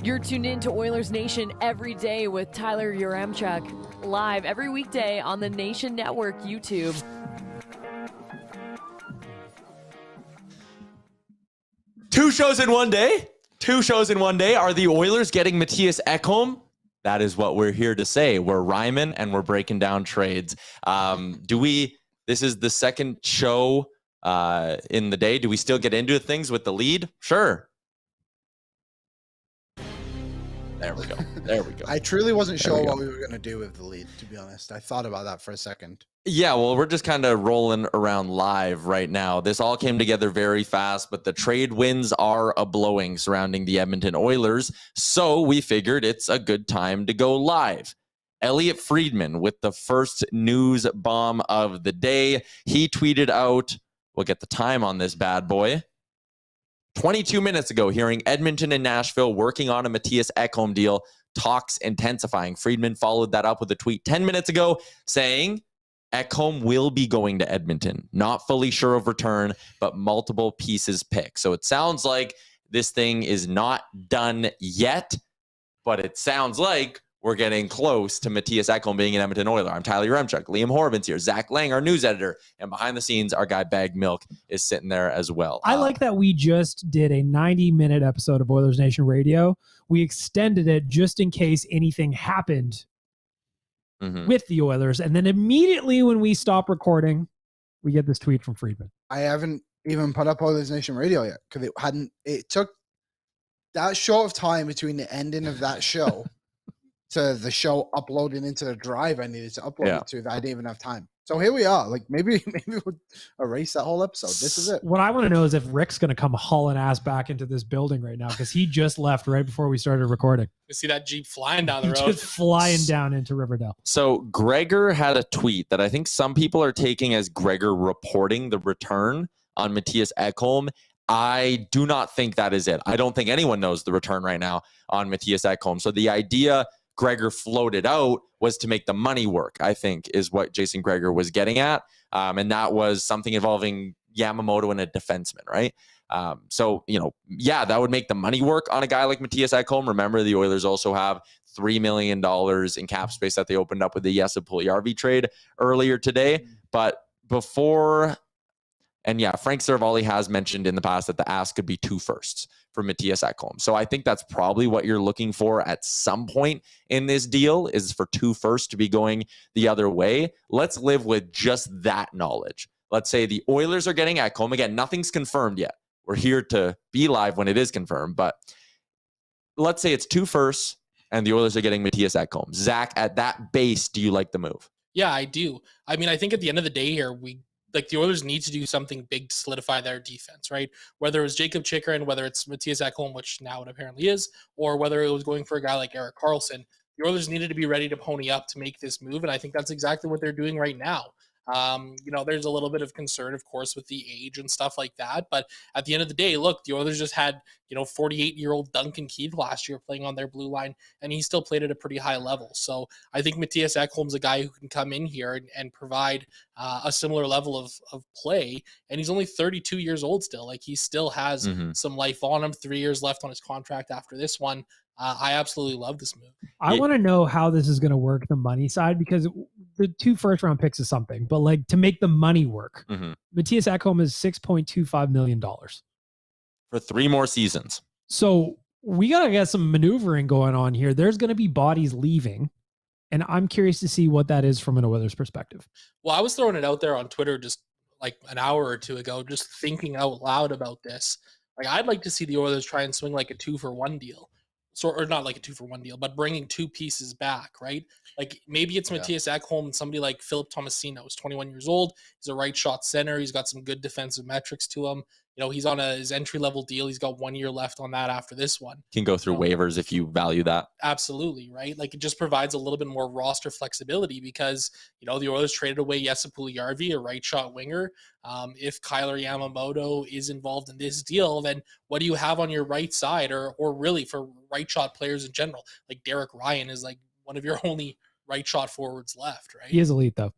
You're tuned in to Oilers Nation every day with Tyler Yaremchuk, live every weekday on the Nation Network YouTube. Two shows in one day. Are the Oilers getting Mattias Ekholm? That is what we're here to say. We're rhyming and we're breaking down trades. This is the second show in the day. Do we still get into things with the lead? Sure. There we go. I truly wasn't sure what we were going to do with the lead, to be honest. I thought about that for a second. Yeah, well, we're just kind of rolling around live right now. This all came together very fast, but the trade winds are a-blowing surrounding the Edmonton Oilers, so we figured it's a good time to go live. Elliot Friedman with the first news bomb of the day. He tweeted out, we'll get the time on this bad boy, 22 minutes ago, hearing Edmonton and Nashville working on a Mattias Ekholm deal, talks intensifying. Friedman followed that up with a tweet 10 minutes ago saying Ekholm will be going to Edmonton. Not fully sure of return, but multiple pieces picked. So it sounds like this thing is not done yet, but it sounds like we're getting close to Mattias Ekholm being an Edmonton Oiler. I'm Tyler Yaremchuk. Liam Horvin's here. Zach Lang, our news editor. And behind the scenes, our guy Bag Milk is sitting there as well. I like that we just did a 90-minute episode of Oilers Nation Radio. We extended it just in case anything happened with the Oilers. And then immediately when we stop recording, we get this tweet from Friedman. I haven't even put up Oilers Nation Radio yet because it took that short of time between the ending of that show to the show uploading into the drive I needed to upload it to that I didn't even have time. So here we are. Like maybe we'll erase that whole episode. This is it. What I want to know is if Rick's going to come hauling ass back into this building right now because he just left right before we started recording. You see that Jeep flying down the road. Just flying down into Riverdale. So Gregor had a tweet that I think some people are taking as Gregor reporting the return on Mattias Ekholm. I do not think that is it. I don't think anyone knows the return right now on Mattias Ekholm. So the idea Gregor floated out was to make the money work, I think, is what Jason Gregor was getting at. And that was something involving Yamamoto and a defenseman, right? That would make the money work on a guy like Mattias Ekholm. Remember, the Oilers also have $3 million in cap space that they opened up with the Jesse Puljujärvi trade earlier today. But Frank Saravalli has mentioned in the past that the ask could be 2 firsts for Mattias Ekholm. So I think that's probably what you're looking for at some point in this deal is for 2 firsts to be going the other way. Let's live with just that knowledge. Let's say the Oilers are getting Ekholm. Again, nothing's confirmed yet. We're here to be live when it is confirmed, but let's say it's 2 firsts and the Oilers are getting Mattias Ekholm. Zach, at that base, do you like the move? Yeah, I do. I mean, I think at the end of the day here, the Oilers need to do something big to solidify their defense, right? Whether it was Jacob Chikrin, whether it's Mattias Ekholm, which now it apparently is, or whether it was going for a guy like Erik Karlsson, the Oilers needed to be ready to pony up to make this move, and I think that's exactly what they're doing right now. There's a little bit of concern, of course, with the age and stuff like that. But at the end of the day, look, the Oilers just had, 48-year-old Duncan Keith last year playing on their blue line, and he still played at a pretty high level. So I think Mattias Ekholm's a guy who can come in here and provide a similar level of play. And he's only 32 years old still. Like, he still has some life on him, 3 years left on his contract after this one. I absolutely love this move. I want to know how this is going to work the money side, because the 2 first-round picks is something, but like to make the money work, Mattias Ekholm is $6.25 million for 3 more seasons. So we got to get some maneuvering going on here. There's going to be bodies leaving, and I'm curious to see what that is from an Oilers perspective. Well, I was throwing it out there on Twitter just like an hour or two ago, just thinking out loud about this. Like, I'd like to see the Oilers try and swing like a 2-for-1 deal. So, or not like a 2-for-1 deal, but bringing 2 pieces back, right? Like, maybe it's Mattias Ekholm and somebody like Philip Tomasino, who's 21 years old. He's a right shot center. He's got some good defensive metrics to him. He's on his entry-level deal. He's got 1 year left on that after this one. Can go through waivers if you value that. Absolutely, right? Like, it just provides a little bit more roster flexibility because, the Oilers traded away Jesse Puljujärvi, a right shot winger. If Kailer Yamamoto is involved in this deal, then what do you have on your right side or really for right shot players in general? Like, Derek Ryan is like one of your only right shot forwards left, right? He is elite, though.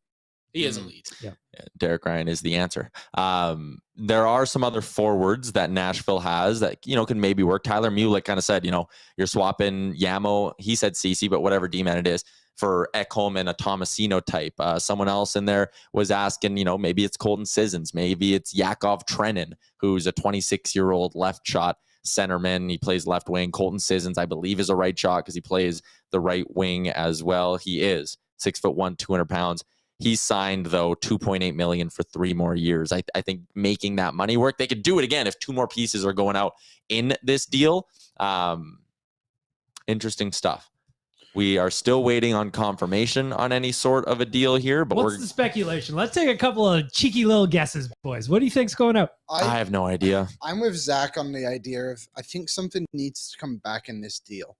He is elite. Yeah. Derek Ryan is the answer. There are some other forwards that Nashville has that, can maybe work. Tyler Mulick kind of said, you're swapping Yamo. He said CC, but whatever D-man it is, for Ekholm and a Tomasino type. Someone else in there was asking, maybe it's Colton Sissons. Maybe it's Yakov Trenin, who's a 26-year-old left shot centerman. He plays left wing. Colton Sissons, I believe, is a right shot because he plays the right wing as well. He is 6'1", 200 pounds. He's signed, though, $2.8 million for 3 more years. I think making that money work. They could do it again if 2 more pieces are going out in this deal. Interesting stuff. We are still waiting on confirmation on any sort of a deal here. But what's the speculation? Let's take a couple of cheeky little guesses, boys. What do you think's going out? I have no idea. I'm with Zach on the idea of I think something needs to come back in this deal.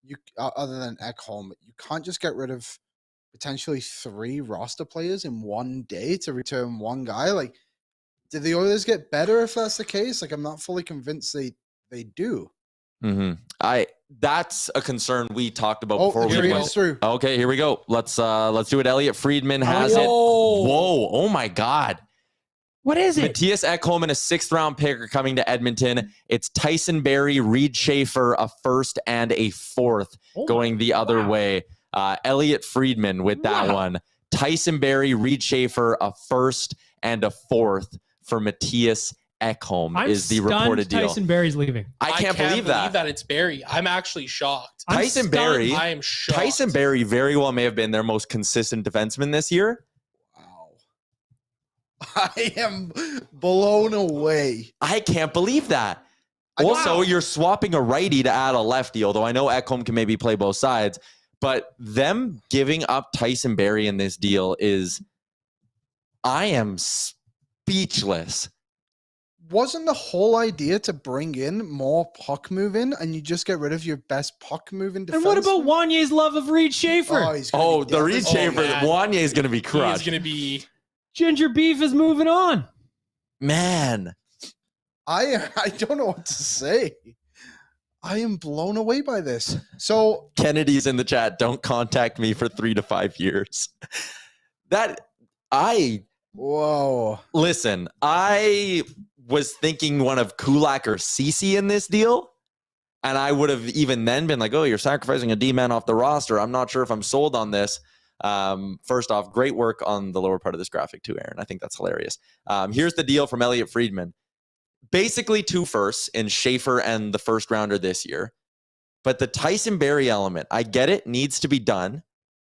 You other than Ekholm, you can't just get rid of potentially 3 roster players in one day to return one guy. Like, did the Oilers get better if that's the case? Like, I'm not fully convinced they do. That's a concern we talked about before we went through. Okay, here we go. Let's do it. Elliot Friedman has it. Whoa! Oh my God! What is it? Mattias Ekholm and a 6th round pick are coming to Edmonton. It's Tyson Barrie, Reed Schaefer, a 1st and a 4th going the other way. Elliot Friedman with that one. Tyson Barrie, Reed Schaefer, a 1st and a 4th for Mattias Ekholm is the reported deal. Tyson Barrie's leaving. I can't believe that it's Barrie. I'm actually shocked. Tyson Barrie. I am shocked. Tyson Barrie very well may have been their most consistent defenseman this year. Wow. I am blown away. I can't believe that. Also, you're swapping a righty to add a lefty, although I know Ekholm can maybe play both sides. But them giving up Tyson Barrie in this deal I am speechless. Wasn't the whole idea to bring in more puck moving and you just get rid of your best puck moving defenseman? And what about Wanye's love of Reed Schaefer? The Reed Schaefer. Wanye is going to be crushed. He's going to be... Ginger Beef is moving on. Man. I don't know what to say. I am blown away by this. So Kennedy's in the chat. Don't contact me for 3 to 5 years. Whoa. Listen, I was thinking one of Kulak or Cece in this deal. And I would have even then been like, oh, you're sacrificing a D-man off the roster. I'm not sure if I'm sold on this. First off, great work on the lower part of this graphic too, Aaron. I think that's hilarious. Here's the deal from Elliot Friedman. Basically 2 firsts in Schaefer and the 1st rounder this year. But the Tyson Barrie element, I get it, needs to be done.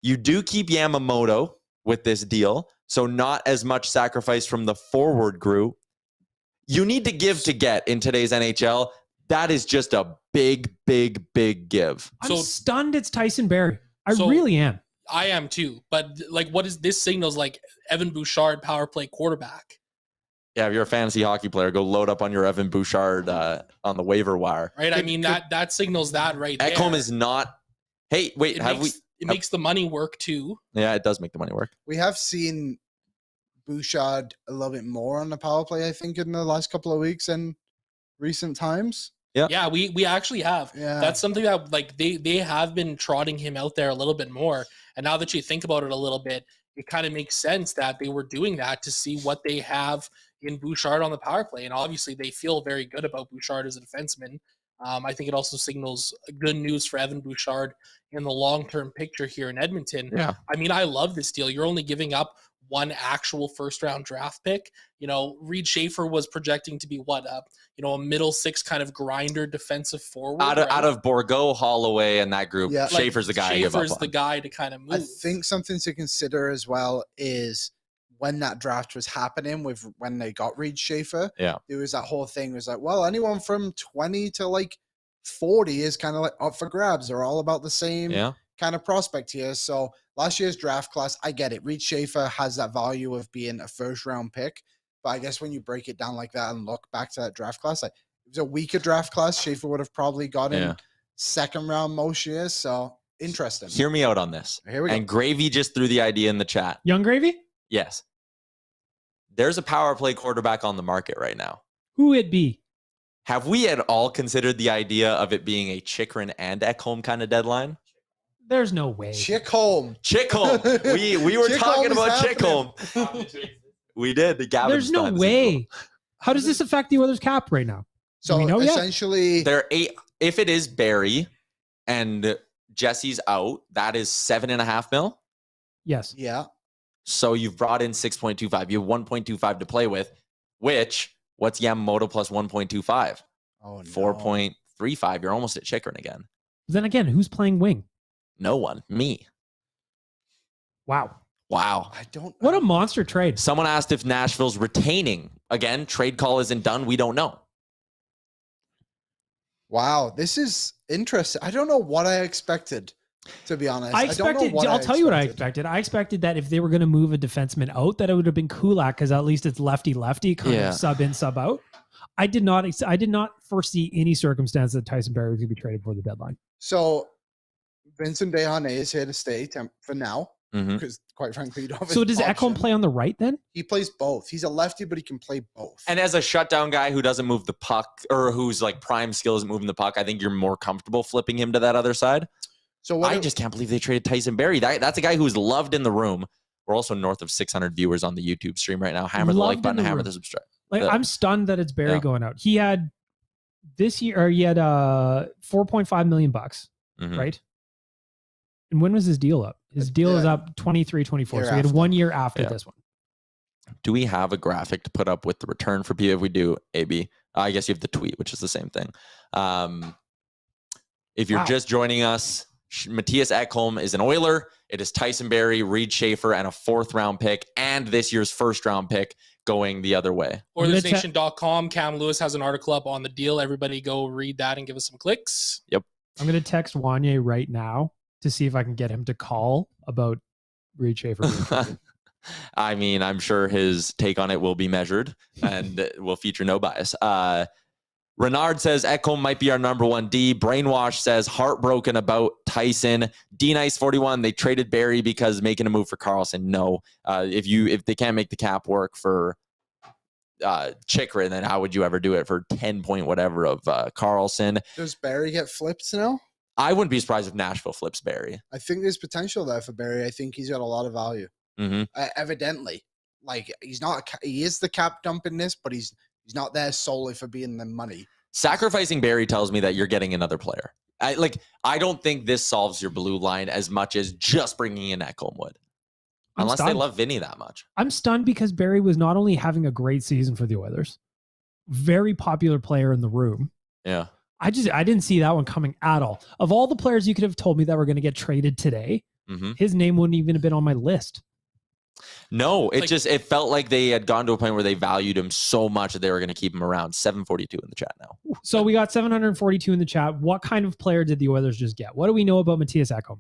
You do keep Yamamoto with this deal, so not as much sacrifice from the forward group. You need to give to get in today's NHL. That is just a big, big, big give. I'm stunned it's Tyson Barrie. I really am. I am too. But what is this signals like Evan Bouchard power play quarterback? Yeah, if you're a fantasy hockey player, go load up on your Evan Bouchard on the waiver wire. Right. I mean, that signals that right there. Ekholm is not. Hey, wait, It makes the money work too. Yeah, it does make the money work. We have seen Bouchard a little bit more on the power play, I think, in the last couple of weeks and recent times. Yeah, we actually have. Yeah. That's something that they have been trotting him out there a little bit more. And now that you think about it a little bit, it kind of makes sense that they were doing that to see what they have in Bouchard on the power play. And obviously they feel very good about Bouchard as a defenseman. I think it also signals good news for Evan Bouchard in the long-term picture here in Edmonton. Yeah. I mean, I love this deal. You're only giving up one actual first-round draft pick. Reed Schaefer was projecting to be a middle 6 kind of grinder defensive forward. Out of Borgo, Holloway, and that group, Schaefer's the guy. Schaefer's the guy to kind of move. I think something to consider as well is when that draft was happening when they got Reed Schaefer, there was that whole thing was like, well, anyone from 20 to 40 is kind of up for grabs. They're all about the same kind of prospect here. So last year's draft class, I get it. Reed Schaefer has that value of being a 1st round pick. But I guess when you break it down like that and look back to that draft class, it was a weaker draft class. Schaefer would have probably gotten 2nd round most years. So interesting. Hear me out on this. Here we go. And Gravy just threw the idea in the chat. Young Gravy? Yes. There's a power play quarterback on the market right now. Who it be? Have we at all considered the idea of it being a Chychrun and Ekholm kind of deadline? There's no way. Chickholm. We were talking about Chickholm. We did. The Gavin There's no way. How does this affect the Oilers cap right now? So we know essentially, they're 8. If it is Barry and Jesse's out, that is $7.5 million. Yes. Yeah. So you've brought in 6.25. You have 1.25 to play with, which what's Yamamoto plus 1.25? Oh, no. 4.35. You're almost at Chikrin again. Then again, who's playing wing? No one. Me. Wow. I don't. What a monster trade. Someone asked if Nashville's retaining. Again, trade call isn't done. We don't know. Wow, this is interesting. I don't know what I expected, to be honest. I'll tell you what I expected. I expected that if they were going to move a defenseman out, that it would have been Kulak, because at least it's lefty kind of sub in, sub out. I did not foresee any circumstance that Tyson Barrie was going to be traded for the deadline. So Vincent Desharnais is here to stay for now, because quite frankly, you don't have so does option. Ekholm play on the right then? He plays both. He's a lefty, but he can play both. And as a shutdown guy who doesn't move the puck, or whose like prime skill isn't moving the puck, I think you're more comfortable flipping him to that other side. So I just can't believe they traded Tyson Barrie. That's a guy who's loved in the room. We're also north of 600 viewers on the YouTube stream right now. Hammer the like button, hammer the subscribe. I'm stunned that it's Barrie going out. He had this year, or he had $4.5 million, right? And when was his deal up? His deal is up 23-24. So he had 1 year after this one. Do we have a graphic to put up with the return for P? If we do, AB, I guess you have the tweet, which is the same thing. If you're just joining us, Mattias Ekholm is an Oiler. It is Tyson Barrie, Reed Schaefer, and a 4th round pick, and this year's 1st round pick going the other way. Oilersnation.com. Cam Lewis has an article up on the deal. Everybody go read that and give us some clicks. Yep. I'm going to text Wanye right now to see if I can get him to call about Reed Schaefer. I mean, I'm sure his take on it will be measured and will feature no bias. Renard says Ekholm might be our number 1 D. Brainwash says heartbroken about Tyson. D-Nice41, they traded Barrie because making a move for Carlson. No. If they can't make the cap work for Chikrin, then how would you ever do it for 10 point whatever of Carlson? Does Barrie get flipped now? I wouldn't be surprised if Nashville flips Barrie. I think there's potential there for Barrie. I think he's got a lot of value. Evidently, like he is the cap dump in this, but he's not there solely for being the money. Sacrificing Barrie tells me that you're getting another player. I don't think this solves your blue line as much as just bringing in Ekholm would. Unless they love Vinny that much. I'm stunned because Barrie was not only having a great season for the Oilers, very popular player in the room. Yeah. I didn't see that one coming at all. Of all the players you could have told me that were going to get traded today, his name wouldn't even have been on my list. No, it felt like they had gone to a point where they valued him so much that they were going to keep him around. 742 in the chat now. So we got 742 in the chat. What kind of player did the Oilers just get? What do we know about Mattias Ekholm?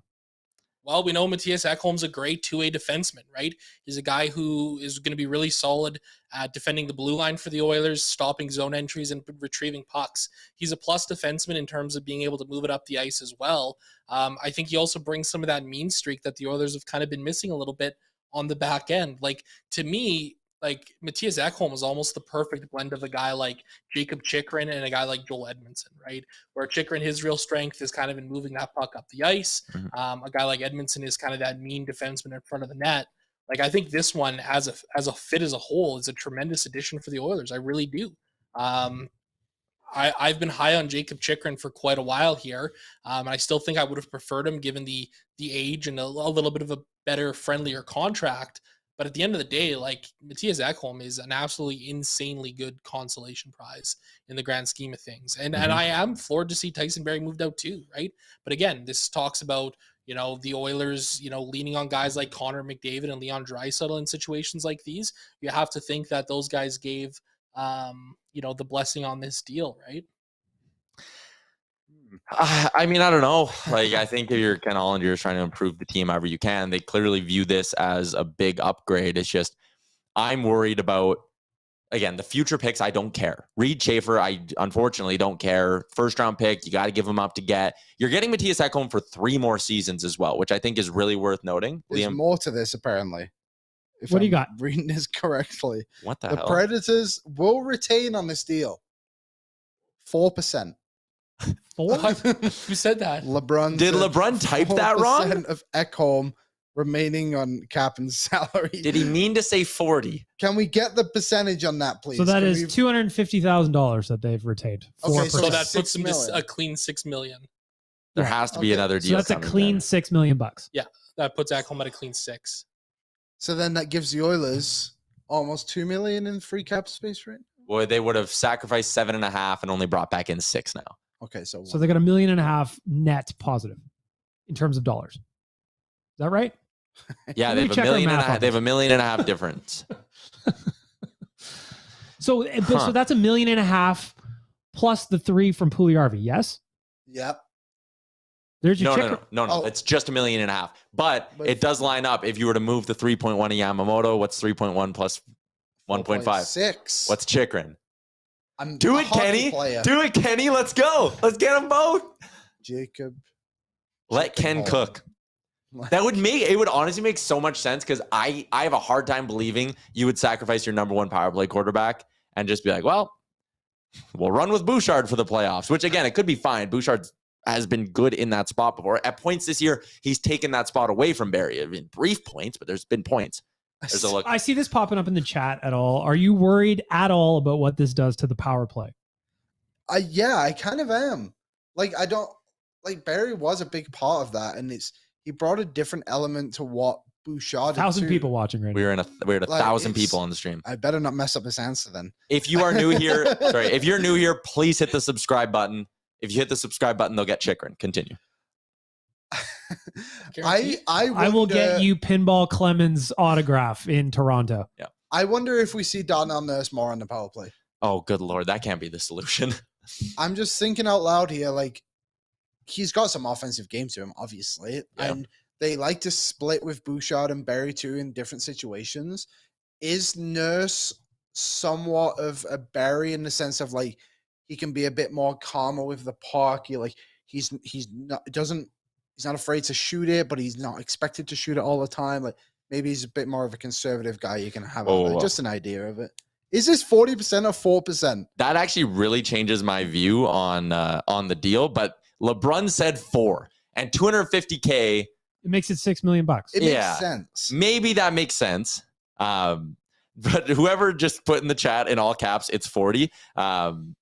Well, we know Mattias Ekholm's a great two-way defenseman, right? He's a guy who is going to be really solid at defending the blue line for the Oilers, stopping zone entries and retrieving pucks. He's a plus defenseman in terms of being able to move it up the ice as well. I think he also brings some of that mean streak that the Oilers have kind of been missing a little bit on the back end. Like, to me, like Mattias Ekholm is almost the perfect blend of a guy like Jakob Chikrin and a guy like Joel Edmondson, right? Where Chikrin, his real strength is kind of in moving that puck up the ice. A guy like Edmondson is kind of that mean defenseman in front of the net. Like, I think this one as a fit as a whole is a tremendous addition for the Oilers. I really do. I've been high on Jakob Chikrin for quite a while here. And I still think I would have preferred him given the age and a little bit of a better, friendlier contract. But at the end of the day, like, Mattias Ekholm is an absolutely insanely good consolation prize in the grand scheme of things. And I am floored to see Tyson Barrie moved out too, right? But again, this talks about, the Oilers, leaning on guys like Connor McDavid and Leon Draisaitl in situations like these. You have to think that those guys gave, the blessing on this deal, right? I mean, I don't know. Like, I think if you're Ken Holland, you're trying to improve the team however you can. They clearly view this as a big upgrade. It's just, I'm worried about, again, the future picks. I don't care. Reed Schaefer, I unfortunately don't care. 1st round pick, you got to give him up to get. You're getting Mattias Ekholm for 3 more seasons as well, which I think is really worth noting. There's more to this, apparently. What do you got? Reading this correctly. What the hell? The Predators will retain on this deal 4%. 4? Who said that? LeBron. Did said LeBron type that 4% wrong? of Ekholm remaining on cap and salary. Did he mean to say 40? Can we get the percentage on that, please? So that Can is $250,000 that they've retained. Okay, 4%. So that 6 puts them to million. a clean $6 million. There Yeah. has to be Okay. another So deal. that's a coming clean then. $6 million. That puts Ekholm at a clean 6. So then that gives the Oilers almost $2 million in free cap space, right? Well, they would have sacrificed 7.5 and only brought back in 6 now. Okay, so So they got $1.5 million net positive in terms of dollars. Is that right? Yeah, Let they me have check a our million and a math half. on They have this. $1.5 million difference. So, so that's $1.5 million plus the 3 from Puljujärvi. Yes, Yep. there's your No. chicken. Oh. It's just $1.5 million. But But- it does line up. If you were to move the 3.1 of Yamamoto, what's 3.1 plus 1.5? 6. What's Chikrin? I'm Do a it, hockey Kenny. player. Do it, Kenny. Let's go. Let's get them both. Jacob. Let Ken Ekholm. cook. That would honestly make so much sense because I have a hard time believing you would sacrifice your number 1 power play quarterback and just be like, well, we'll run with Bouchard for the playoffs, which again, it could be fine. Bouchard has been good in that spot before. At points this year, he's taken that spot away from Barry. I mean, brief points, but there's been points. There's a look. I see this popping up in the chat at all. Are you worried at all about what this does to the power play? Yeah, I kind of am. Like, I don't like Barry was a big part of that, and he brought a different element to what Bouchard did 1,000 too. people watching right now. We're at Like, 1,000 it's- people on the stream. I better not mess up his answer then. If you are new here, if you're new here, please hit the subscribe button. If you hit the subscribe button, they'll get Chikrin. Continue. I I will get wonder- you Pinball Clemens autograph in Toronto. I wonder if we see Darnell Nurse more on the power play. Oh, good Lord. That can't be the solution. I'm just thinking out loud here. Like, he's got some offensive game to him, obviously. Yeah. And they like to split with Bouchard and Barry too in different situations. Is Nurse somewhat of a Barry in the sense of like he can be a bit more calmer with the puck? He's not afraid to shoot it, but he's not expected to shoot it all the time. Like maybe he's a bit more of a conservative guy you can have out there. Whoa. Just an idea of it. Is this 40% or 4%? That actually really changes my view on the deal. But LeBron said 4 and $250K. It makes it $6 million. It Yeah. makes sense. Maybe that makes sense. But whoever just put in the chat in all caps, it's 40.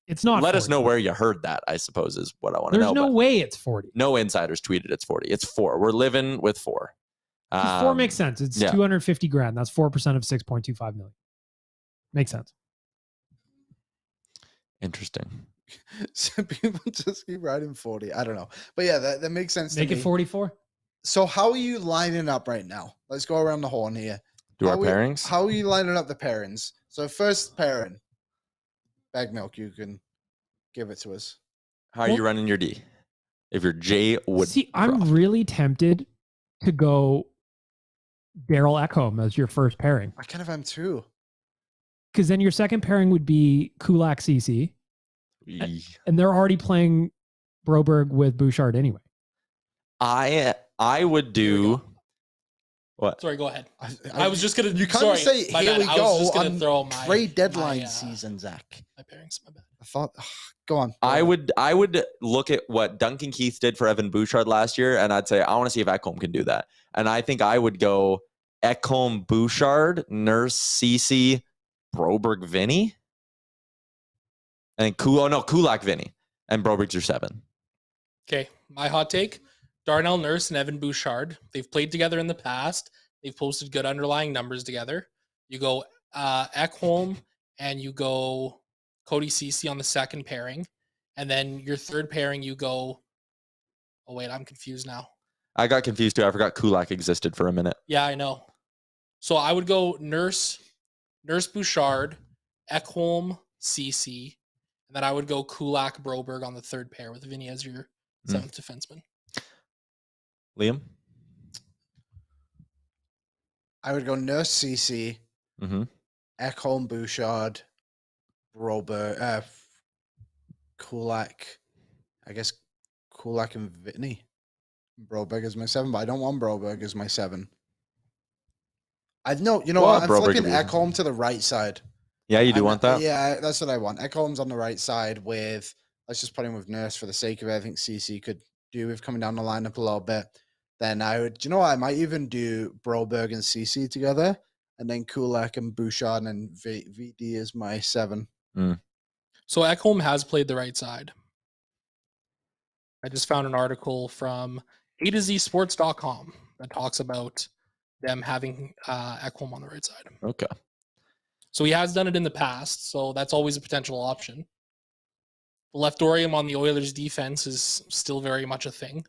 It's not. Let us 40. know where you heard that, I suppose, is what I want to There's know. no but way it's 40. no insiders tweeted it's 40. It's 4. We're living with 4. 4 makes sense. It's yeah. 250 grand. That's 4% of 6.25 million. Makes sense. Interesting. So people just keep writing 40. I don't know. But yeah, that makes sense Make to it me. 44. So how are you lining up right now? Let's go around the horn here. Do our How are pairings? How are you lining up the pairings? So first pairing, Bag Milk, you can give it to us. How are you running your D? If you're Jay Wood. See, I'm really tempted to go Daryl Ekholm as your first pairing. I kind of am too. Because then your second pairing would be Kulak CC. And they're already playing Broberg with Bouchard anyway. I would Here we do go. what? Sorry, go ahead. I was just gonna. You can't sorry, say my here bad. we I go was just gonna on throw my trade deadline my, season, Zach. My pairings. My bad. I thought, go on. I would look at what Duncan Keith did for Evan Bouchard last year, and I'd say I want to see if Ekholm can do that. And I think I would go Ekholm, Bouchard, Nurse, Cece, Broberg, Vinny, and Kulak, Vinny, and Broberg's your 7. Okay, my hot take: Darnell Nurse and Evan Bouchard. They've played together in the past. They've posted good underlying numbers together. You go Ekholm and you go Cody Cece on the second pairing, and then your third pairing you go. Oh wait, I'm confused now. I got confused too. I forgot Kulak existed for a minute. Yeah, I know. So I would go Nurse Bouchard, Ekholm, Cece, and then I would go Kulak Broberg on the third pair with Vinny as your 7th defenseman. Liam? I would go Nurse CC, Mm-hmm. Ekholm, Bouchard, Broberg, Kulak. I guess Kulak and Vinny. Broberg is my 7, but I don't want Broberg as my 7. You know Well, what? I'm Broberg flipping could be- Ekholm to the right side. Yeah, you do want that? Yeah, that's what I want. Ekholm's on the right side with let's just put him with Nurse for the sake of it. I think CC could do with coming down the lineup a little bit. Then I would, you know what? I might even do Broberg and CC together, and then Kulak and Bouchard and VD is my 7. So Ekholm has played the right side. I just found an article from A to Z Sports.com that talks about them having Ekholm on the right side. Okay. So he has done it in the past, so that's always a potential option. The leftorium on the Oilers defense is still very much a thing.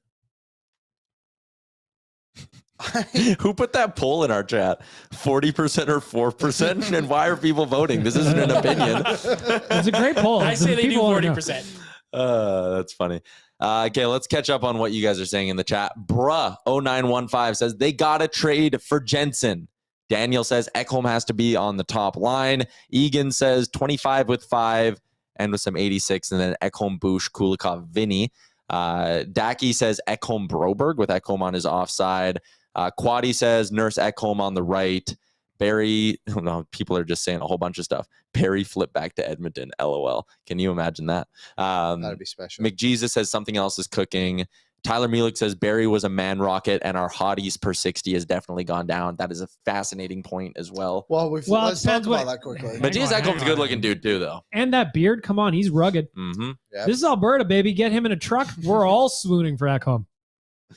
Who put that poll in our chat? 40% or 4%? And why are people voting? This isn't an opinion. It's a great poll. I say they do 40%. That's funny. Okay, let's catch up on what you guys are saying in the chat. Bruh0915 says they got to trade for Jensen. Daniel says Ekholm has to be on the top line. Egan says 25 with 5 and with some 86. And then Ekholm, Bush, Kulikov, Vinny. Daki says Ekholm, Broberg with Ekholm on his offside. Quaddy says Nurse Ekholm on the right. Barry, no, people are just saying a whole bunch of stuff. Barry flipped back to Edmonton. LOL. Can you imagine that? That'd be special. McJesus says something else is cooking. Tyler Mulick says Barry was a man rocket and our hotties per 60 has definitely gone down. That is a fascinating point as well. Well, let's talk about that quickly. Mattias Ekholm's a good looking dude too, though. And that beard, come on, he's rugged. Mm-hmm. Yep. This is Alberta, baby. Get him in a truck. We're all swooning for Ekholm.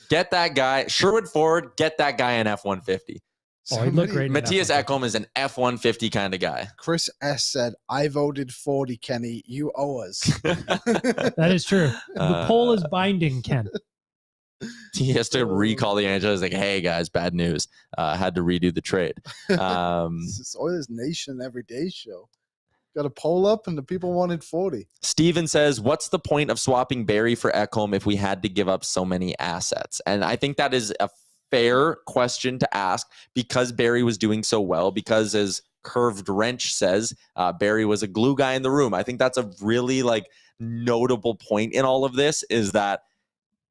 Get that guy, Sherwood Ford, get that guy an F-150. Oh, he'd look great. Mattias Ekholm is an F-150 kind of guy. Chris S. said, I voted 40, Kenny. You owe us. That is true. The poll is binding, Ken. He has to recall the NHL. He's like, hey, guys, bad news. Had to redo the trade. This is Oilers Nation everyday show. Got a poll up and the people wanted 40. Steven says, what's the point of swapping Barry for Ekholm if we had to give up so many assets? And I think that is a fair question to ask because Barry was doing so well, because as Curved Wrench says, Barry was a glue guy in the room. I think that's a really notable point in all of this is that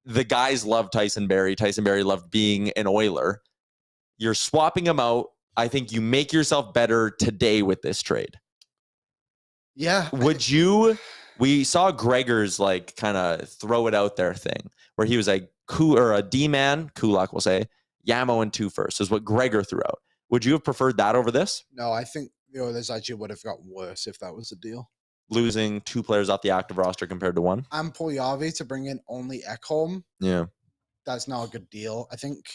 the guys love Tyson Barrie. Tyson Barrie loved being an Oiler. You're swapping him out. I think you make yourself better today with this trade. Yeah. We saw Gregor's kind of throw it out there thing where he was a D-man, Kulak will say, Yamo and 2 first is what Gregor threw out. Would you have preferred that over this? No, I think the Oilers actually would have gotten worse if that was the deal. Losing 2 players off the active roster compared to 1? And Puljujarvi to bring in only Ekholm. Yeah. That's not a good deal. I think,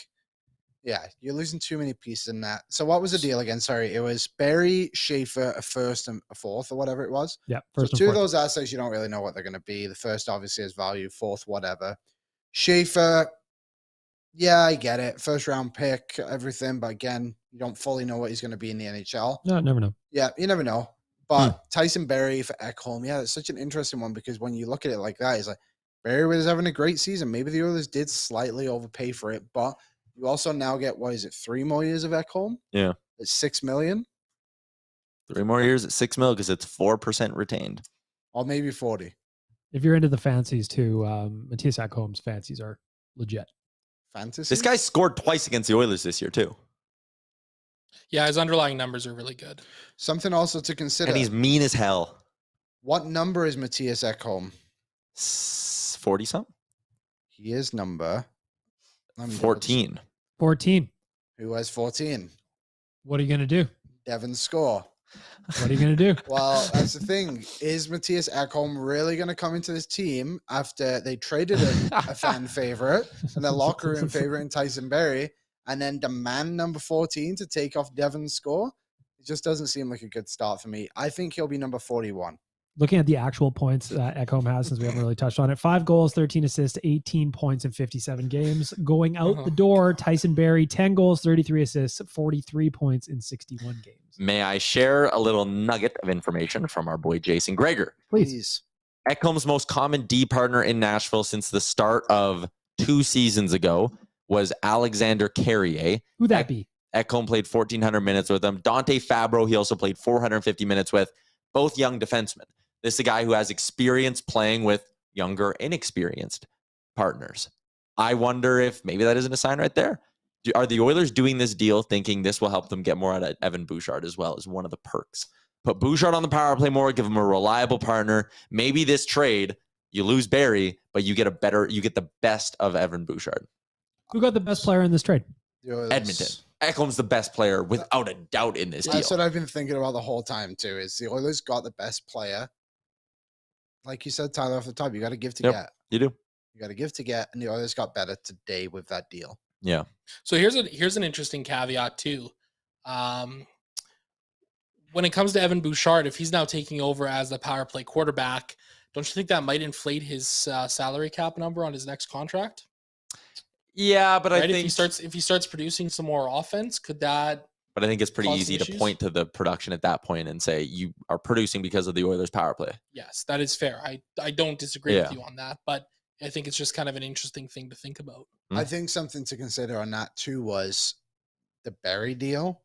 you're losing too many pieces in that. So what was the deal again? Sorry, it was Barry, Schaefer, a first and a fourth or whatever it was. Yeah, first so 2 of those assets, you don't really know what they're going to be. The first obviously has value, fourth, whatever. Schaefer, I get it. First round pick, everything. But again, you don't fully know what he's going to be in the NHL. No, never know. Yeah, you never know. But Tyson Barrie for Ekholm, it's such an interesting one because when you look at it like that, it's like Barrie was having a great season. Maybe the Oilers did slightly overpay for it, but you also now get, 3 more years of Ekholm? Yeah. It's $6 million. 3 more years at $6 million because it's 4% retained. Or maybe 40. If you're into the fancies too, Mattias Ekholm's fancies are legit. Fantasy? This guy scored twice against the Oilers this year too. Yeah, his underlying numbers are really good. Something also to consider. And he's mean as hell. What number is Mattias Ekholm? 40-something? He is number 14. 14. Who has 14? What are you going to do? Devin Score. What are you going to do? Well, that's the thing. Is Mattias Ekholm really going to come into this team after they traded a fan favorite and their locker room favorite in Tyson Barrie and then demand number 14 to take off Devin Score? It just doesn't seem like a good start for me. I think he'll be number 41. Looking at the actual points Ekholm has, since we haven't really touched on it, 5 goals, 13 assists, 18 points in 57 games. Going out the door, Tyson Barrie, 10 goals, 33 assists, 43 points in 61 games. May I share a little nugget of information from our boy Jason Gregor? Please. Ekholm's most common D partner in Nashville since the start of 2 seasons ago was Alexander Carrier. Who'd that be? Ekholm played 1,400 minutes with him. Dante Fabro, he also played 450 minutes with. Both young defensemen. This is a guy who has experience playing with younger, inexperienced partners. I wonder if maybe that isn't a sign right there. Are the Oilers doing this deal thinking this will help them get more out of Evan Bouchard as well as one of the perks? Put Bouchard on the power play more, give him a reliable partner. Maybe this trade, You lose Barry, but you get the best of Evan Bouchard. Who got the best player in this trade? Edmonton. Ekholm's the best player without a doubt in this deal. That's what I've been thinking about the whole time too, is the Oilers got the best player. Like you said, Tyler, off the top, you got to give to get. You do. You got to give to get, and the Oilers got better today with that deal. Yeah. So here's an interesting caveat too. When it comes to Evan Bouchard, if he's now taking over as the power play quarterback, don't you think that might inflate his salary cap number on his next contract? Yeah, but right? I think if he starts producing some more offense, could that? But I think it's pretty easy to point to the production at that point and say you are producing because of the Oilers' power play. Yes, that is fair. I don't disagree with you on that, but I think it's just kind of an interesting thing to think about. I think something to consider on that too was the Barry deal.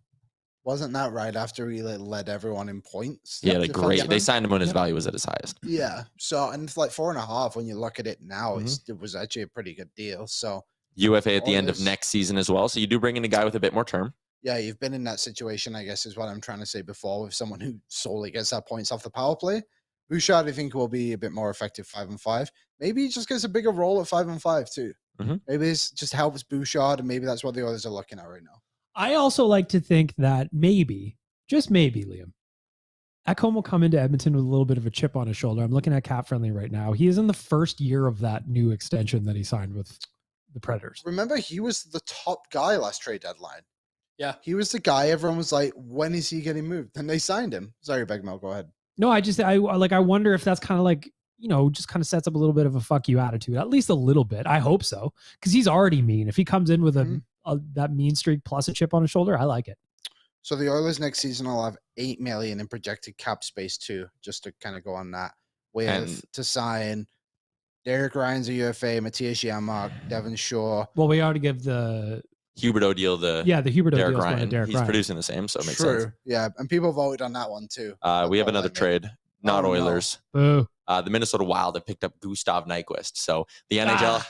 Wasn't that right after he led everyone in points? Yeah, great. They signed him when his value was at his highest. Yeah. So, and it's like 4.5 when you look at it now, it was actually a pretty good deal. So UFA at the end of next season as well. So you do bring in a guy with a bit more term. Yeah, you've been in that situation, I guess, is what I'm trying to say before, with someone who solely gets that points off the power play. Bouchard, I think, will be a bit more effective 5-5. Maybe he just gets a bigger role at 5-5 too. Maybe this just helps Bouchard, and maybe that's what the others are looking at right now. I also like to think that maybe, just maybe, Liam, Ekholm will come into Edmonton with a little bit of a chip on his shoulder. I'm looking at Cap Friendly right now. He is in the first year of that new extension that he signed with the Predators. Remember, he was the top guy last trade deadline. Yeah. He was the guy everyone was like, when is he getting moved? And they signed him. Sorry, Begmel, go ahead. No, I wonder if that's kind of like, just kind of sets up a little bit of a fuck you attitude, at least a little bit. I hope so. Because he's already mean. If he comes in with that mean streak plus a chip on his shoulder, I like it. So the Oilers next season will have $8 million in projected cap space too, just to kind of go on that. To sign Derek Ryan's a UFA, Mattias Ekholm, Devin Shore. Well, we ought to give the Huberdeau deal. The Huberdeau Derek deal. Ryan. He's producing the same, so it makes sense. Yeah, and people voted on that one too. We have another trade. Not Oilers. No. The Minnesota Wild have picked up Gustav Nyquist. So the NHL.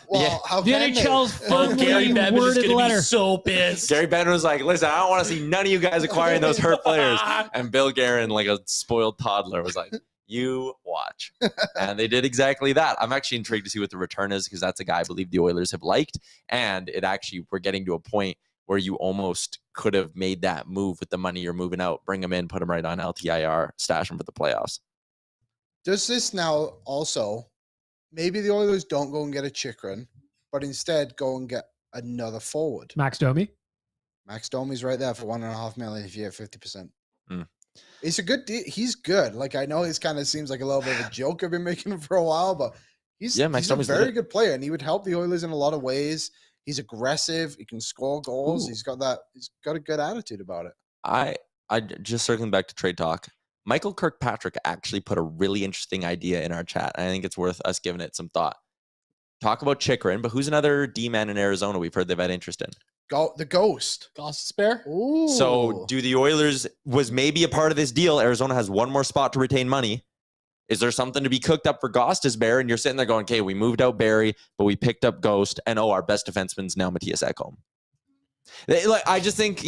The NHL's firmly worded letter. So pissed. Gary Bettman was like, listen, I don't want to see none of you guys acquiring those hurt players. And Bill Guerin, like a spoiled toddler, was like, you watch. And they did exactly that. I'm actually intrigued to see what the return is, because that's a guy I believe the Oilers have liked. And we're getting to a point where you almost could have made that move with the money you're moving out, bring him in, put him right on LTIR, stash him for the playoffs. Does this now also, maybe the Oilers don't go and get a Chikrin, but instead go and get another forward? Max Domi? Max Domi's right there for $1.5 million if you get 50%. It's a good deal. He's good. Like, I know it kind of seems like a little bit of a joke I've been making him for a while, but he's a very good player, and he would help the Oilers in a lot of ways. He's aggressive. He can score goals. He's got a good attitude about it. I just circling back to trade talk. Michael Kirkpatrick actually put a really interesting idea in our chat. I think it's worth us giving it some thought. Talk about Chikrin, but who's another D-man in Arizona we've heard they've had interest in? The Ghost. Gostisbehere? Ooh. So do the Oilers, was maybe a part of this deal, Arizona has one more spot to retain money. Is there something to be cooked up for Gostisbehere? And you're sitting there going, okay, we moved out Barry, but we picked up Ghost, and our best defenseman's now Mattias Ekholm. I just think,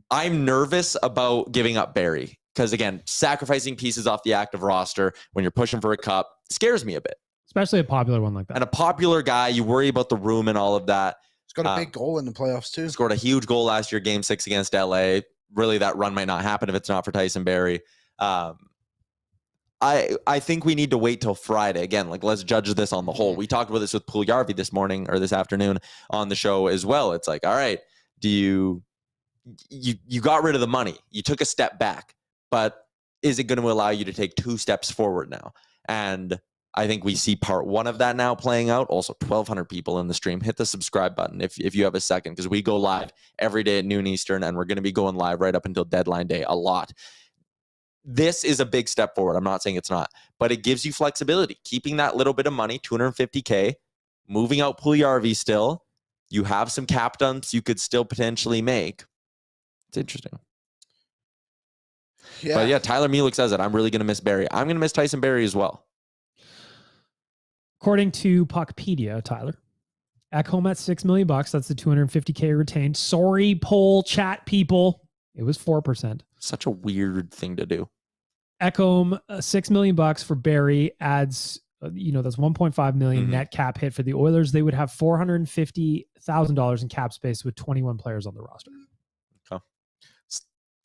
I'm nervous about giving up Barry. Because, again, sacrificing pieces off the active roster when you're pushing for a cup scares me a bit. Especially a popular one like that. And a popular guy, you worry about the room and all of that. He's got a big goal in the playoffs, too. Scored a huge goal last year, Game 6 against LA. Really, that run might not happen if it's not for Tyson Barrie. I think we need to wait till Friday. Again, let's judge this on the whole. We talked about this with Puljujarvi this morning or this afternoon on the show as well. It's like, all right, you got rid of the money. You took a step back. But is it going to allow you to take 2 steps forward now? And I think we see part 1 of that now playing out. Also, 1,200 people in the stream. Hit the subscribe button if you have a second, because we go live every day at noon Eastern, and we're going to be going live right up until deadline day a lot. This is a big step forward. I'm not saying it's not, but it gives you flexibility. Keeping that little bit of money, $250K, moving out Puljujarvi still. You have some cap dumps you could still potentially make. It's interesting. Yeah. But yeah, Tyler Mulick says it. I'm really going to miss Barry. I'm going to miss Tyson Barrie as well. According to Puckpedia, Tyler, Ekholm at $6 million. That's the $250K retained. Sorry, poll chat people. It was 4%. Such a weird thing to do. Ekholm, $6 million for Barrie adds that's $1.5 million net cap hit for the Oilers. They would have $450,000 in cap space with 21 players on the roster. Okay.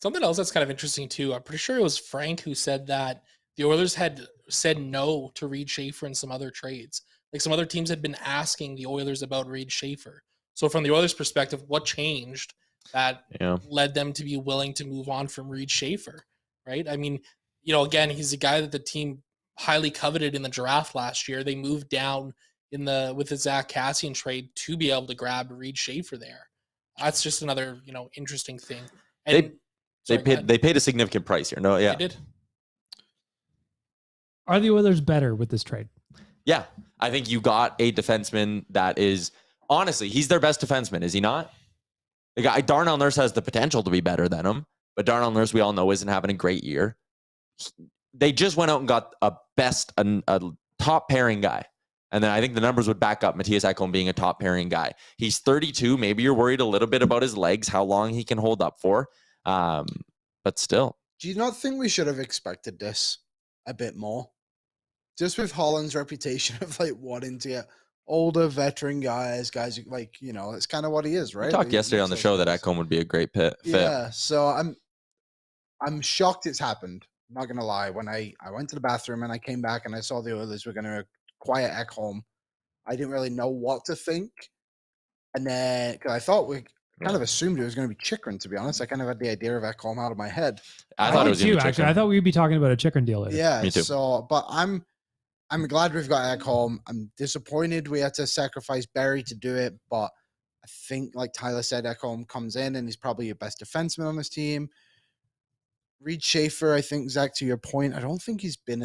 Something else that's kind of interesting too. I'm pretty sure it was Frank who said that the Oilers had said no to Reed Schaefer in some other trades. Like some other teams had been asking the Oilers about Reed Schaefer. So from the Oilers' perspective, what changed that led them to be willing to move on from Reed Schaefer, right? I mean, again, he's a guy that the team highly coveted in the draft last year. They moved down with the Zach Kassian trade to be able to grab Reed Schaefer there. That's just another, interesting thing. And they paid a significant price here. No, yeah. They did. Are the Oilers better with this trade? Yeah. I think you got a defenseman that is, honestly, he's their best defenseman, is he not? The guy, Darnell Nurse has the potential to be better than him, but Darnell Nurse, we all know, isn't having a great year. They just went out and got a top pairing guy. And then I think the numbers would back up Mattias Ekholm being a top pairing guy. He's 32. Maybe you're worried a little bit about his legs, how long he can hold up for. But still. Do you not think we should have expected this a bit more? Just with Holland's reputation of wanting to get older veteran guys who, it's kind of what he is, right? We talked yesterday on the show that Ekholm would be a great fit. Yeah, so I'm shocked it's happened. I'm not gonna lie. When I went to the bathroom and I came back and I saw the Oilers were gonna acquire Ekholm, I didn't really know what to think. And then, because I thought we kind of assumed it was going to be Chychrun, to be honest. I kind of had the idea of Ekholm out of my head. I thought it was too, actually. I thought we'd be talking about a Chychrun deal later. Yeah, me too. So, but I'm glad we've got Ekholm. I'm disappointed we had to sacrifice Barry to do it, but I think, like Tyler said, Ekholm comes in and he's probably your best defenseman on this team. Reed Schaefer, I think, Zach, to your point, I don't think he's been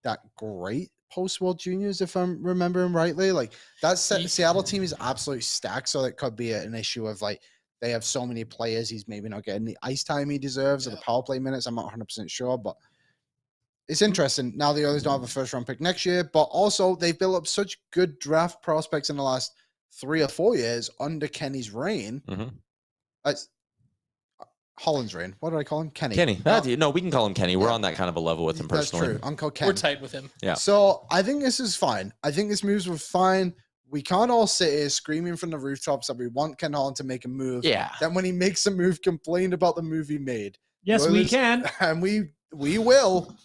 that great post-World Juniors, if I'm remembering rightly. That Seattle team is absolutely stacked, so it could be an issue of, they have so many players, he's maybe not getting the ice time he deserves or the power play minutes. I'm not 100% sure, but it's interesting. Now the Oilers don't have a first-round pick next year, but also they've built up such good draft prospects in the last 3 or 4 years under Kenny's reign. Holland's reign. What did I call him? Kenny. No, we can call him Kenny. We're on that kind of a level with him personally. That's true. Uncle Ken. We're tight with him. Yeah. So I think this is fine. I think this moves were fine. We can't all sit here screaming from the rooftops that we want Ken Holland to make a move. Yeah. Then when he makes a move, complain about the move he made. Yes, we can. And we will.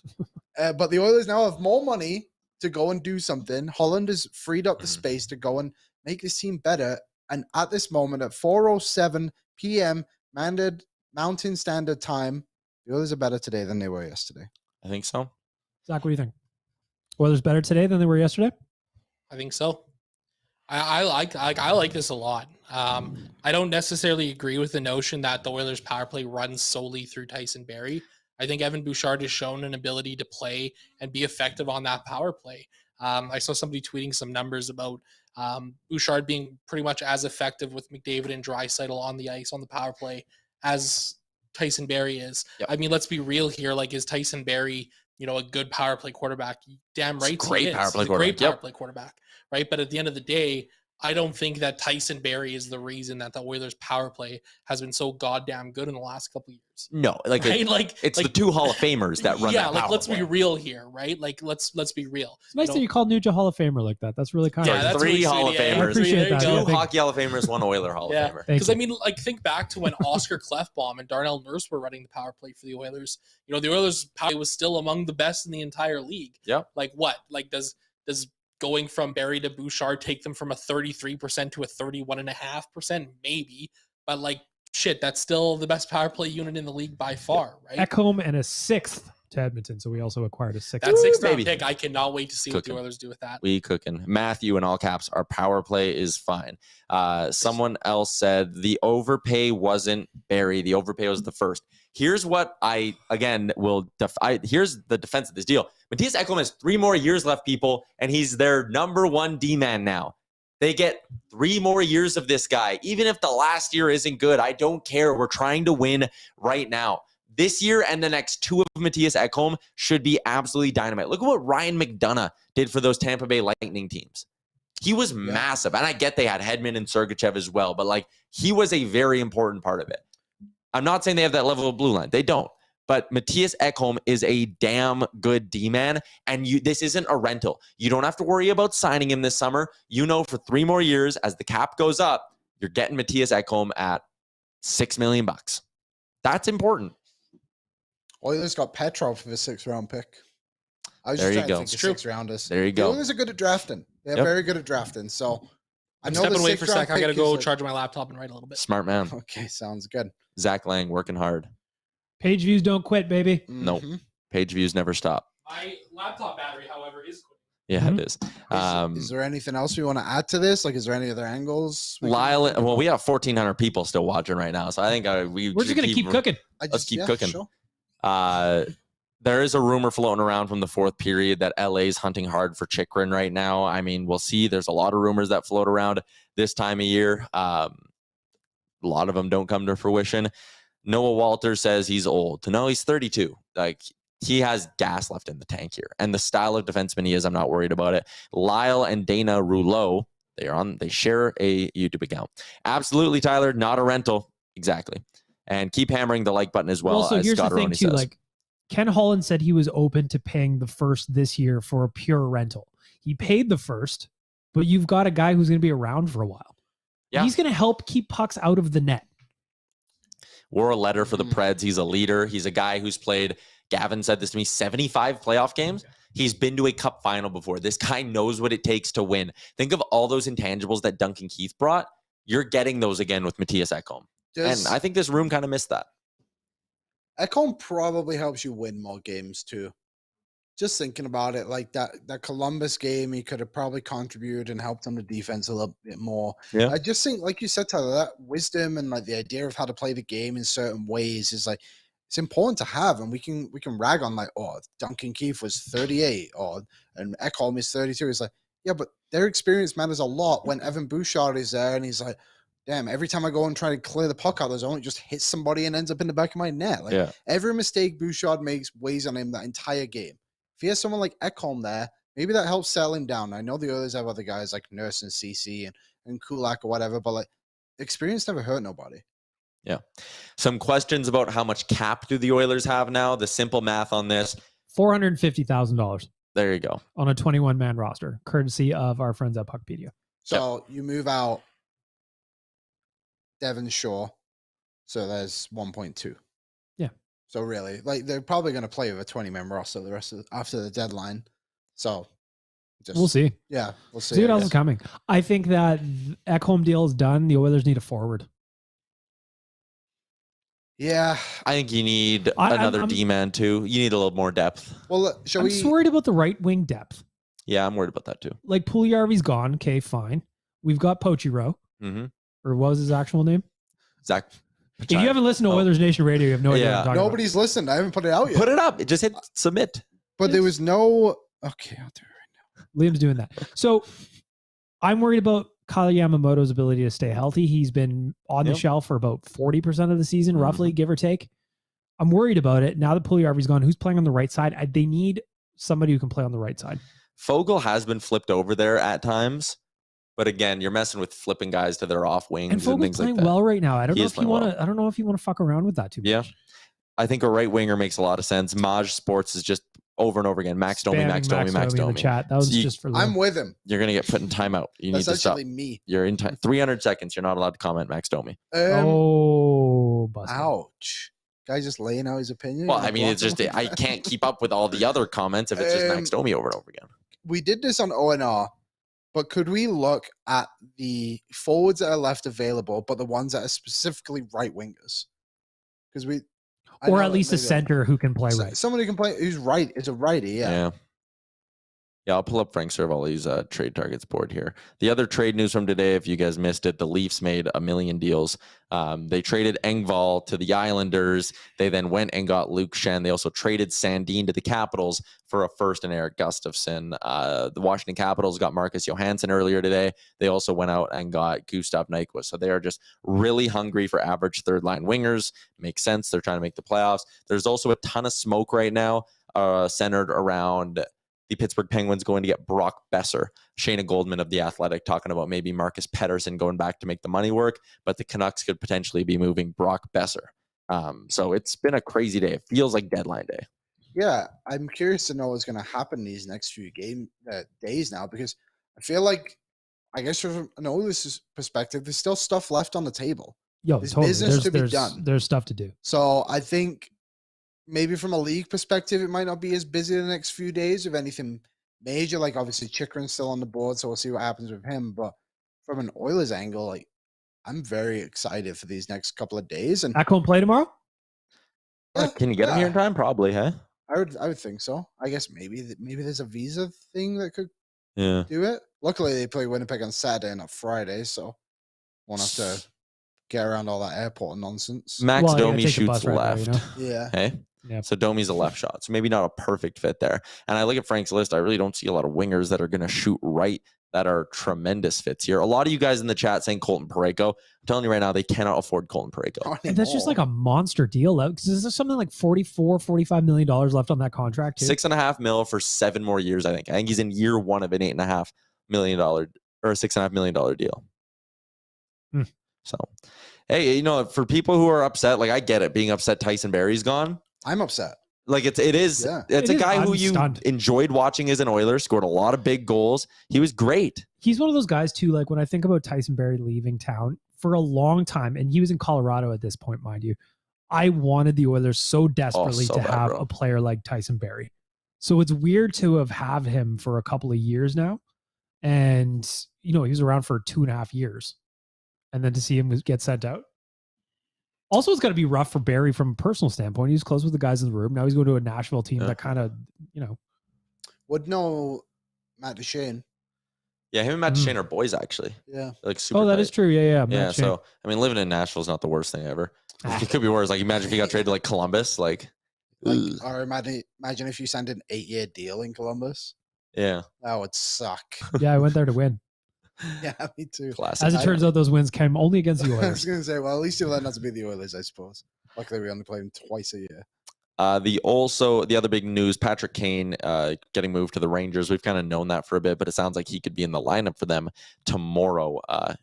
But the Oilers now have more money to go and do something. Holland has freed up the space to go and make this team better. And at this moment, at 4:07 p.m. Mountain Standard Time, the Oilers are better today than they were yesterday. I think so. Zach, what do you think? Oilers better today than they were yesterday? I think so. I like this a lot. I don't necessarily agree with the notion that the Oilers power play runs solely through Tyson Barrie. I think Evan Bouchard has shown an ability to play and be effective on that power play. I saw somebody tweeting some numbers about Bouchard being pretty much as effective with McDavid and Draisaitl on the ice on the power play as Tyson Barrie is. Yep. I mean, let's be real here. Is Tyson Barrie, a good power play quarterback? Damn right, great power play quarterback, right? But at the end of the day, I don't think that Tyson Barrie is the reason that the Oilers power play has been so goddamn good in the last couple of years. No, right? It's the two Hall of Famers that run. Yeah, that let's be real here, right? Let's be real. It's nice that you called Nuge a Hall of Famer like that. That's really kind. Yeah, that's 3 really Hall of Famers. I appreciate that. 2 hockey Hall of Famers, 1 Oiler Hall of Famer. Because think back to when Oscar Klefbom and Darnell Nurse were running the power play for the Oilers. The Oilers power play was still among the best in the entire league. Yeah. Does going from Barrie to Bouchard take them from a 33% to a 31.5%? Maybe. But that's still the best power play unit in the league by far, right? Ekholm and a 6th to Edmonton, so we also acquired a 6th. That 6th round pick, I cannot wait to see what the Oilers do with that. We cooking. Matthew in all caps, our power play is fine. Someone else said the overpay wasn't Barrie. The overpay was the first. Here's what I, again, here's the defense of this deal. Mattias Ekholm has 3 more years left, people, and he's their number 1 D-man now. They get 3 more years of this guy. Even if the last year isn't good, I don't care. We're trying to win right now. This year and the next 2 of Mattias Ekholm should be absolutely dynamite. Look at what Ryan McDonough did for those Tampa Bay Lightning teams. He was massive. And I get they had Hedman and Sergachev as well, but he was a very important part of it. I'm not saying they have that level of blue line. They don't. But Mattias Ekholm is a damn good D-man, and this isn't a rental. You don't have to worry about signing him this summer. You know, for 3 more years, as the cap goes up, you're getting Mattias Ekholm at $6 million. That's important. Oilers got Petrov for the 6th round pick. I was There just you trying go. to think of 6th rounders. There you The go. Oilers are good at drafting. They're Yep. very good at drafting. So I'm know stepping the away for a 6th round sec. I got to pick go is like- charge my laptop and write a little bit. Smart man. Okay, sounds good. Zach Lang working hard. Page views don't quit, baby. Nope. Mhm. Page views never stop. My laptop battery, however, is quick. Yeah, Mhm. it is. Is there anything else we want to add to this? Like, is there any other angles? Lyle, well, we have 1,400 people still watching right now, so I think we're We're just going to keep cooking. Let's keep cooking. There is a rumor floating around from the 4th period that LA's hunting hard for Chychrun right now. I mean, we'll see. There's a lot of rumors that float around this time of year. A lot of them don't come to fruition. Noah Walter says he's old. No, he's 32. Like, he has gas left in the tank here. And the style of defenseman he is, I'm not worried about it. Lyle and Dana Rouleau, they share a YouTube account. Absolutely, Tyler, not a rental. Exactly. And keep hammering the like button as well. Also, as here's Scott the thing, Aroni too. says. Like, Ken Holland said he was open to paying the first this year for a pure rental. He paid the first, but you've got a guy who's going to be around for a while. Yeah. He's going to help keep pucks out of the net. Wore a letter for the Preds. He's a leader. He's a guy who's played, Gavin said this to me, 75 playoff games. He's been to a cup final before. This guy knows what it takes to win. Think of all those intangibles that Duncan Keith brought. You're getting those again with Mattias Ekholm. And I think this room kind of missed that. Ekholm probably helps you win more games too. Just thinking about it, like that Columbus game, he could have probably contributed and helped on the defense a little bit more. Yeah. I just think, like you said, Tyler, that wisdom and like the idea of how to play the game in certain ways is like it's important to have, and we can rag on like, oh, Duncan Keith was 38, and Ekholm is 32. It's like, yeah, but their experience matters a lot when Evan Bouchard is there, and he's like, damn, every time I go and try to clear the puck out, there's only just hit somebody and ends up in the back of my net. Like every mistake Bouchard makes weighs on him that entire game. If he has someone like Ekholm there, maybe that helps settle him down. I know the Oilers have other guys like Nurse and CC and Kulak or whatever, but like experience never hurt nobody. Yeah. Some questions about how much cap do the Oilers have now? The simple math on this. $450,000 There you go. on a 21-man roster, courtesy of our friends at Puckpedia. So you move out Devon Shaw, so there's 1.2. Yeah. So really, like they're probably going to play with a 20-man roster the rest of after the deadline. So We'll see. Yeah, we'll see. See what else is coming. I think that Ekholm deal is done. The Oilers need a forward. Yeah. I think you need another D-man too. You need a little more depth. Well, I'm just worried about the right wing depth. Yeah, I'm worried about that too. Like Puljujärvi's gone. Okay, fine. We've got Pochiro. Mm-hmm. Or what was his actual name? Zach. If you haven't listened to Oilers Nation Radio, you have no idea what I'm talking Nobody's listened. I haven't put it out yet. Put it up. Just hit submit. But there was no... Okay, I'll do it right now. Liam's doing that. So I'm worried about Kailer Yamamoto's ability to stay healthy. He's been on the shelf for about 40% of the season, roughly, give or take. I'm worried about it. Now that Puljujärvi's gone, who's playing on the right side? They need somebody who can play on the right side. Fogel has been flipped over there at times. But again, you're messing with flipping guys to their off wings and Fogel's things like playing that. well right now. I don't know if you want to. I don't know if you want to fuck around with that too much. Yeah, I think a right winger makes a lot of sense. Maj Sports is just over and over again. Max Domi, Max Domi, Max Domi. In the chat. That was just for Liam. I'm with him. You're gonna get put in timeout. You That's need to stop. actually me. You're in time. 300 seconds. You're not allowed to comment, Max Domi. Busted. Ouch. Guy just laying out his opinion. Well, I mean, it's just I can't keep up with all the other comments if it's just Max Domi over and over again. We did this on ONR. But could we look at the forwards that are left available, but the ones that are specifically right wingers? Because or at least a center who can play right. Somebody can play who's right. It's a righty, yeah. Yeah, I'll pull up Frank Cervalli's trade targets board here. The other trade news from today, if you guys missed it, the Leafs made a million deals. They traded Engvall to the Islanders. They then went and got Luke Schenn. They also traded Sandin to the Capitals for a first and Eric Gustafsson. The Washington Capitals got Marcus Johansson earlier today. They also went out and got Gustav Nyquist. So they are just really hungry for average third-line wingers. Makes sense. They're trying to make the playoffs. There's also a ton of smoke right now centered around the Pittsburgh Penguins going to get Brock Besser. Shayna Goldman of The Athletic talking about maybe Marcus Pettersson going back to make the money work, but the Canucks could potentially be moving Brock Besser. So it's been a crazy day. It feels like deadline day. Yeah, I'm curious to know what's going to happen these next few days now, because I feel like, I guess from an Oilers perspective, there's still stuff left on the table. Yo, There's totally. business to be done. There's stuff to do. So I think maybe from a league perspective, it might not be as busy the next few days of anything major. Like obviously Chikrin's still on the board, so we'll see what happens with him. But from an Oilers angle, like I'm very excited for these next couple of days. And Ekholm play tomorrow? Can you get him here in time? Probably, huh? I would think so. I guess maybe there's a visa thing that could do it. Luckily, they play Winnipeg on Saturday and not Friday, so won't have to get around all that airport nonsense. Max Domi shoots left. Now, Yeah. Hey. Yep. So Domi's a left shot. So maybe not a perfect fit there. And I look at Frank's list. I really don't see a lot of wingers that are going to shoot right that are tremendous fits here. A lot of you guys in the chat saying Colton Parayko. I'm telling you right now, they cannot afford Colton Parayko. And that's just like a monster deal. Because there's something like $45 million left on that contract too. $6.5 million for 7 more years, I think. I think he's in year 1 of an $8.5 million or $6.5 million deal. So, hey, for people who are upset, like I get it, being upset Tyson Barrie's gone. I'm upset. Like it's a guy who you enjoyed watching as an Oiler, scored a lot of big goals. He was great. He's one of those guys too, like when I think about Tyson Barrie leaving town for a long time, and he was in Colorado at this point, mind you, I wanted the Oilers so desperately to have a player like Tyson Barrie. So it's weird to have him for a couple of years now. And, he was around for 2.5 years. And then to see him get sent out. Also, it's got to be rough for Barrie from a personal standpoint. He was close with the guys in the room. Now he's going to a Nashville team that kind of, Would know Matt Duchene. Yeah, him and Matt Duchene are boys, actually. Yeah. Like super that is true. Yeah. Yeah, so, I mean, living in Nashville is not the worst thing ever. It could be worse. Like, imagine if he got traded to, like, Columbus. Or imagine if you signed an 8-year deal in Columbus. Yeah. That would suck. Yeah, I went there to win. Yeah, me too. Classic. As it turns out, those wins came only against the Oilers. I was going to say, well, at least you'll learn not to be the Oilers, I suppose. Luckily, we only play them twice a year. The other big news, Patrick Kane getting moved to the Rangers. We've kind of known that for a bit, but it sounds like he could be in the lineup for them tomorrow.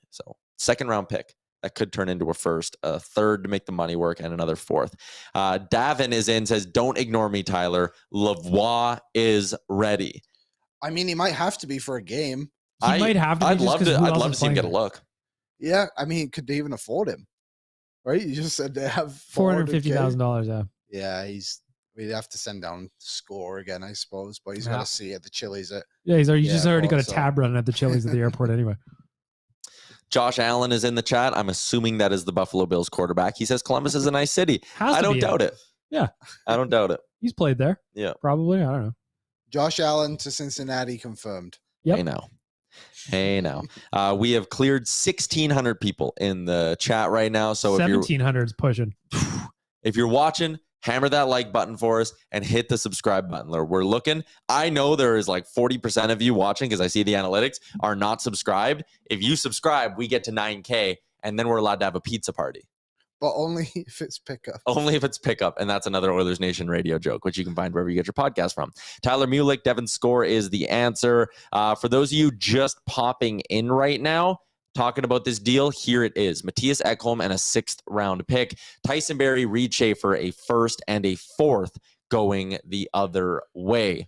So 2nd round pick that could turn into a 1st, a 3rd to make the money work, and another 4th. Davin is in, says, don't ignore me, Tyler. Lavoie is ready. I mean, he might have to be for a game. He might have to. I'd love to see him get a look. Yeah, I mean, could they even afford him? Right? You just said they have $450,000. Yeah. Yeah, we'd have to send down Score again, I suppose, but he's got to see at the Chili's. He's just already got a tab running at the Chili's at the airport anyway. Josh Allen is in the chat. I'm assuming that is the Buffalo Bills quarterback. He says Columbus is a nice city. I don't doubt it. Yeah, I don't doubt it. He's played there. Yeah, probably. I don't know. Josh Allen to Cincinnati confirmed. Yep. Hey now. We have cleared 1,600 people in the chat right now. So 1,700 is pushing. If you're watching, hammer that like button for us and hit the subscribe button. We're looking. I know there is like 40% of you watching, because I see the analytics, are not subscribed. If you subscribe, we get to 9K, and then we're allowed to have a pizza party. But only if it's pickup. Only if it's pickup, and that's another Oilers Nation radio joke, which you can find wherever you get your podcast from. Tyler Mulick, Devin Score is the answer. For those of you just popping in right now, talking about this deal, here it is. Mattias Ekholm and a 6th round pick. Tyson Barrie, Reed Schaefer, a 1st and a 4th going the other way.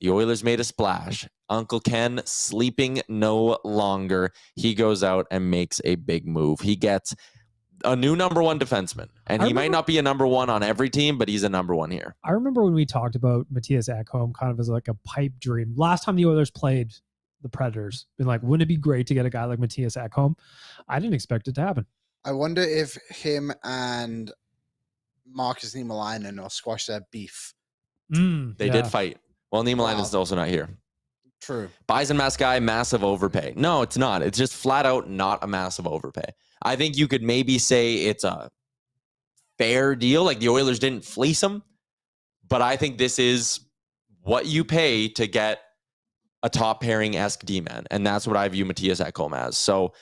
The Oilers made a splash. Uncle Ken sleeping no longer. He goes out and makes a big move. He gets a new number 1 defenseman, and he might not be a number 1 on every team, but he's a number 1 here. I remember when we talked about Mattias Ekholm kind of as like a pipe dream. Last time the Oilers played the Predators, been like, wouldn't it be great to get a guy like Mattias Ekholm? I didn't expect it to happen. I wonder if him and Marcus Niemelainen will squash their beef. They did fight. Well, Niemelainen is also not here. True. Bison mask guy, massive overpay. No, it's not. It's just flat out not a massive overpay. I think you could maybe say it's a fair deal. Like the Oilers didn't fleece him, but I think this is what you pay to get a top pairing-esque D-man. And that's what I view Mattias Ekholm as. So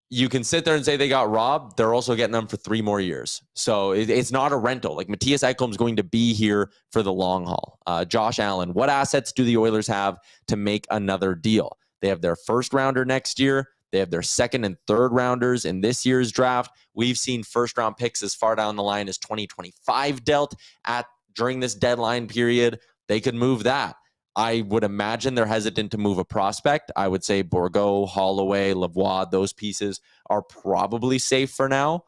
you can sit there and say they got robbed. They're also getting them for 3 more years. So it's not a rental. Like Mattias Ekholm is going to be here for the long haul. Josh Allen, what assets do the Oilers have to make another deal? They have their 1st rounder next year. They have their second and third rounders in this year's draft. We've seen first round picks as far down the line as 2025 dealt during this deadline period. They could move that. I would imagine they're hesitant to move a prospect. I would say Bourgault, Holloway, Lavoie, those pieces are probably safe for now,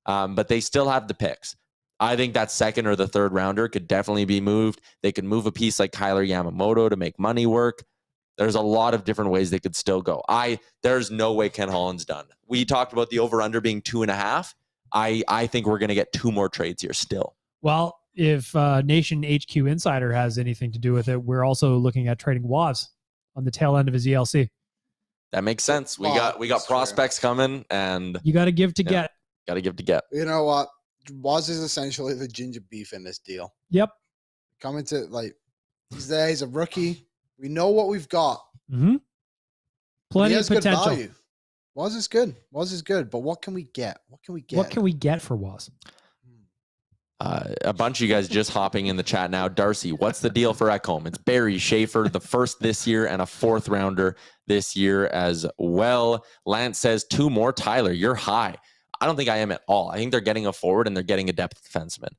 but they still have the picks. I think that second or the third rounder could definitely be moved. They could move a piece like Kailer Yamamoto to make money work. There's a lot of different ways they could still go. There's no way Ken Holland's done. We talked about the over-under being 2.5. I think we're going to get 2 more trades here still. Well, if Nation HQ Insider has anything to do with it, we're also looking at trading Waz on the tail end of his ELC. That makes sense. We got prospects coming, and you got to give to get. Got to give to get. You know what? Waz is essentially the ginger beef in this deal. Yep. Coming to he's there. He's a rookie. We know what we've got. Mm-hmm. Plenty of potential. Good value. Waz is good. Waz is good. But what can we get? What can we get? What can we get for Waz? A bunch of you guys just hopping in the chat now. Darcy, what's the deal for Ekholm? It's Barry Schaefer, the first this year and a 4th rounder this year as well. Lance says 2 more. Tyler, you're high. I don't think I am at all. I think they're getting a forward and they're getting a depth defenseman.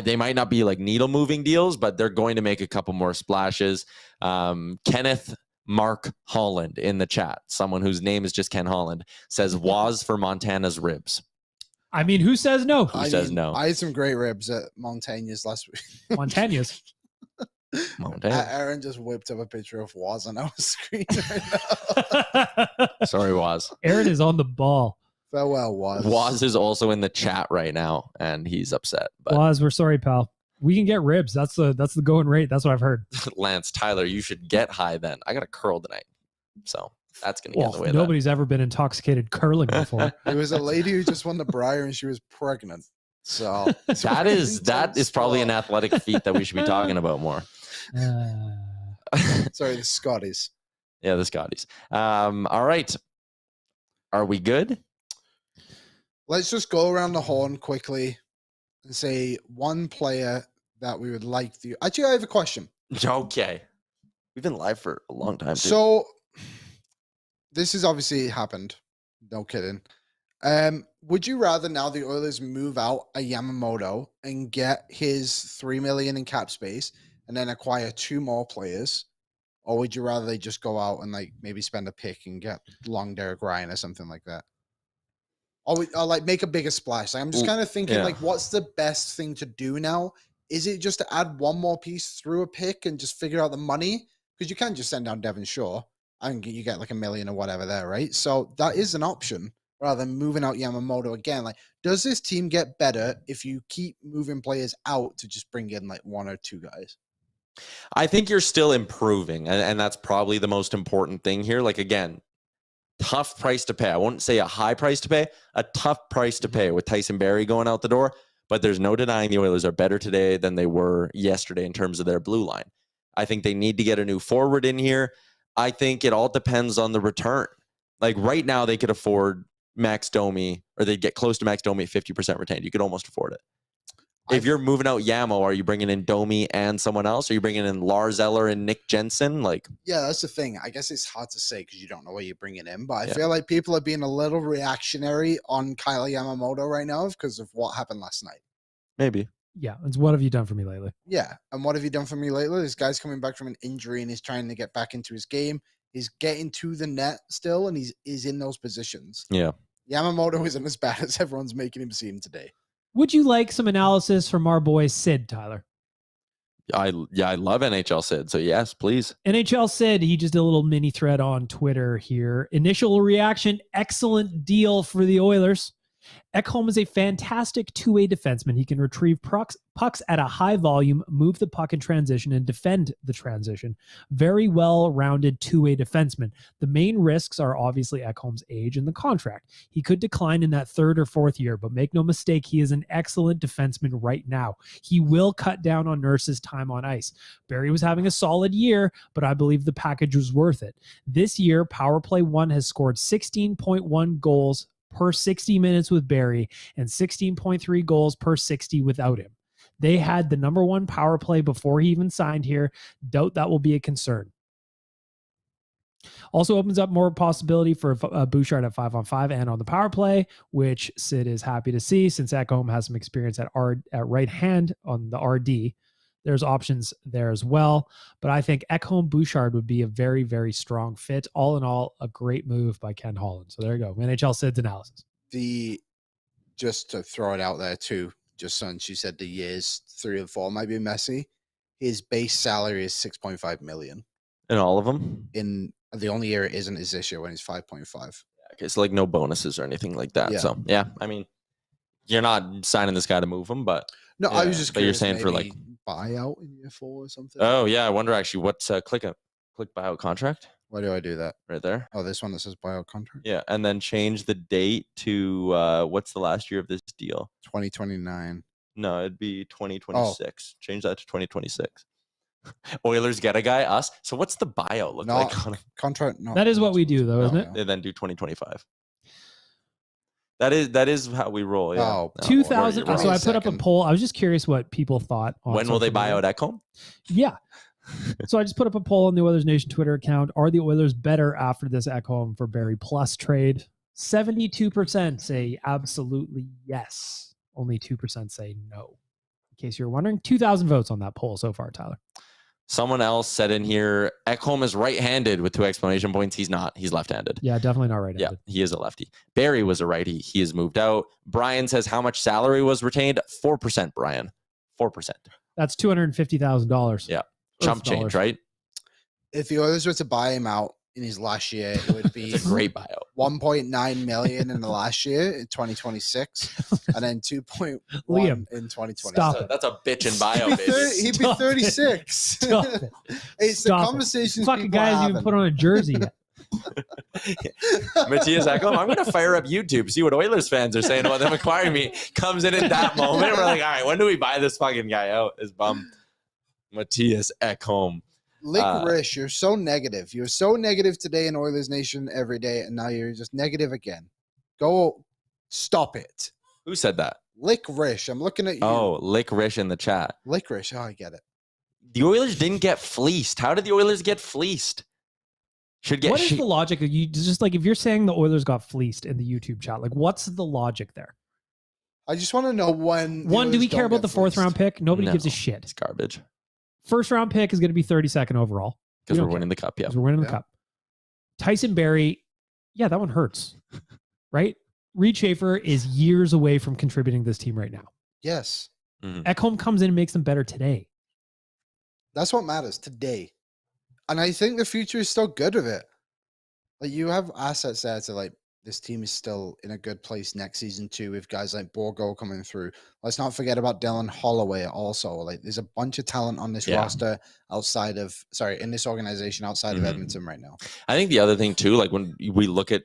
They might not be like needle moving deals, but they're going to make a couple more splashes. Kenneth Mark Holland in the chat, someone whose name is just Ken Holland, says Waz for Montana's ribs. I mean, who says no? Who says no? I had some great ribs at Montagne's last week. Montagne's. Aaron just whipped up a picture of Waz on our screen right now. Sorry, Waz. Aaron is on the ball. Farewell, Waz. Waz is also in the chat right now, and he's upset. But Waz, we're sorry, pal. We can get ribs. That's the going rate. That's what I've heard. Lance, Tyler, you should get high then. I got a curl tonight, so that's going to get in the way of nobody's ever been intoxicated curling before. There was a lady who just won the Brier and she was pregnant. So that is probably an athletic feat that we should be talking about more. Sorry, the Scotties. Yeah, the Scotties. All right. Are we good? Let's just go around the horn quickly and say one player that we would like to. Actually, I have a question. Okay. We've been live for a long time, too. So this has obviously happened. No kidding. Would you rather now the Oilers move out a Yamamoto and get his $3 million in cap space and then acquire 2 more players? Or would you rather they just go out and maybe spend a pick and get long Derek Ryan or something like that? Or make a bigger splash. I'm just kind of thinking what's the best thing to do now? Is it just to add 1 more piece through a pick and just figure out the money? Because you can't just send down Devon Shaw and you get $1 million or whatever there, right? So that is an option rather than moving out Yamamoto again. Does this team get better if you keep moving players out to just bring in 1 or 2 guys? I think you're still improving, and that's probably the most important thing here. Again, tough price to pay. I won't say a high price to pay, a tough price to pay with Tyson Barrie going out the door. But there's no denying the Oilers are better today than they were yesterday in terms of their blue line. I think they need to get a new forward in here. I think it all depends on the return. Right now, they could afford Max Domi, or they'd get close to Max Domi at 50% retained. You could almost afford it. If you're moving out Yamo, are you bringing in Domi and someone else? Are you bringing in Lars Eller and Nick Jensen? Yeah, that's the thing. I guess it's hard to say because you don't know what you're bringing in. But I feel like people are being a little reactionary on Kailer Yamamoto right now because of what happened last night. Maybe. Yeah, it's what have you done for me lately? Yeah, and what have you done for me lately? This guy's coming back from an injury and he's trying to get back into his game. He's getting to the net still, and he's in those positions. Yeah. Yamamoto isn't as bad as everyone's making him seem today. Would you like some analysis from our boy Sid, Tyler? I love NHL Sid, so yes, please. NHL Sid, he just did a little mini thread on Twitter here. Initial reaction, excellent deal for the Oilers. Ekholm is a fantastic two-way defenseman. He can retrieve pucks at a high volume, move the puck in transition, and defend the transition. Very well-rounded two-way defenseman. The main risks are obviously Ekholm's age and the contract. He could decline in that 3rd or 4th year, but make no mistake, he is an excellent defenseman right now. He will cut down on Nurse's time on ice. Barrie was having a solid year, but I believe the package was worth it. This year, Power Play 1 has scored 16.1 goals per 60 minutes with Barrie and 16.3 goals per 60 without him. They had the number 1 power play before he even signed here. Doubt that will be a concern. Also opens up more possibility for Bouchard at 5-on-5 and on the power play, which Sid is happy to see since Ekholm has some experience at right hand on the RD. There's options there as well. But I think Ekholm Bouchard would be a very, very strong fit. All in all, a great move by Ken Holland. So there you go. NHL Sid's analysis. Just to throw it out there too, just since you said the years 3 and 4 might be messy, his base salary is 6.5 million. In all of them? In the only year it isn't is this year when he's 5.5. Okay, so like no bonuses or anything like that. Yeah. So yeah, I mean, you're not signing this guy to move him, but no, yeah, I was just. But you're saying for like buyout in year 4 or something. Oh yeah, I wonder actually what's click buyout contract Why do I do that? right there. Oh, this one that says buyout contract. Yeah, and then change the date to what's the last year of this deal? 2029. No, it'd be 2026. Change that to 2026. Oilers get a guy, us. So what's the buyout look like on contract? No, that is what we do, though, isn't it? and then do 2025. That is how we roll. Yeah. Oh, 2000. Wait So a I put up a second. poll. I was just curious what people thought. On When will they social buy media. out Ekholm? Yeah. So I just put up a poll on the Oilers Nation Twitter account. Are the Oilers better after this Ekholm for Barry Plus trade? 72% say absolutely yes. Only 2% say no. In case you're wondering, 2,000 votes on that poll so far, Tyler. Someone else said in here, Ekholm is right-handed with 2 exclamation points. He's not. He's left-handed. Yeah, definitely not right. Yeah, he is a lefty. Barry was a righty. He has moved out. Brian says how much salary was retained? 4%, Brian. 4%. That's $250,000. Yeah. Chump change, right? If the Oilers were to buy him out in his last year, it would be It's a great buyout. 1.9 million in the last year in 2026, and then 2.1 Liam, in 2027. stop That's a bitch and buyout, baby. He'd be Stop it. 36. Stop it. It's Stop the it. conversations Fucking people guy are hasn't even having. put on a jersey yet. Mattias Ekholm, I'm going to fire up YouTube, see what Oilers fans are saying about them acquiring me. Comes in at that moment. We're like, all right, when do we buy this fucking guy out? Is bum. Mattias Ekholm. Licorice, you're so negative. You're so negative today in Oilers Nation every day, and now you're just negative again. Go, stop it. Who said that? Licorice, I'm looking at you. Oh, licorice in the chat. Licorice, oh, I get it. The Oilers didn't get fleeced. How did the Oilers get fleeced? Should get What is the logic of you? Just like if you're saying the Oilers got fleeced in the YouTube chat, like what's the logic there? I just want to know when. the One, do Oilers we don't care about get the 4th fleeced. round pick? Nobody No. gives a shit. It's garbage. 1st round pick is going to be 32nd overall Because We we're don't winning the cup. Yeah. because we're winning the Yeah. cup. Tyson Barrie, yeah, that one hurts, right? Reed Schaefer is years away from contributing to this team right now. Yes, Ekholm comes in and makes them better today. that's what matters today. And I think the future is still good with it. Like, you have assets there to, like, this team is still in a good place next season too, with guys like Borgo coming through. Let's not forget about Dylan Holloway also. Like, there's a bunch of talent on this Yeah. roster in this organization outside of Edmonton right now. I think the other thing too, like when we look at,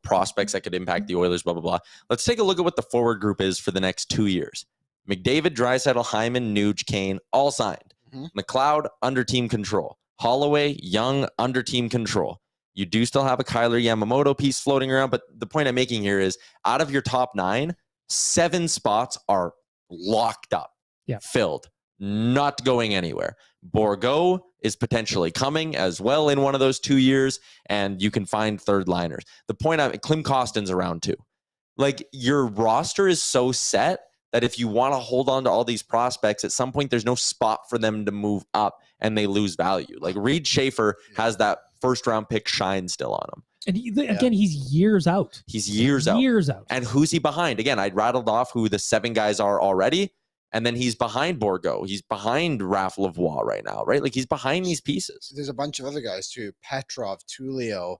prospects that could impact the Oilers, blah, blah, blah. Let's take a look at what the forward group is for the next 2 years. McDavid, Draisaitl, Hyman, Nuge, Kane, all signed. Mhm. McLeod, under team control. Holloway, Young, under team control. You do still have a Kailer Yamamoto piece floating around, but the point I'm making here is out of your top 9, 7 spots are locked up, filled, not going anywhere. Borgo is potentially coming as well in one of those 2 years, and you can find third liners. The point Klim Kostin's around too. Like, your roster is so set that if you want to hold on to all these prospects, at some point there's no spot for them to move up and they lose value. Like, Reed Schaefer has that 1st round pick shine still on him. And again, he's years out. He's years out. Years out. And who's he behind? Again, I rattled off who the 7 guys are already. And then he's behind Borgo. He's behind Raph Lavoie right now, right? Like, he's behind these pieces. There's a bunch of other guys too. Petrov, Tulio,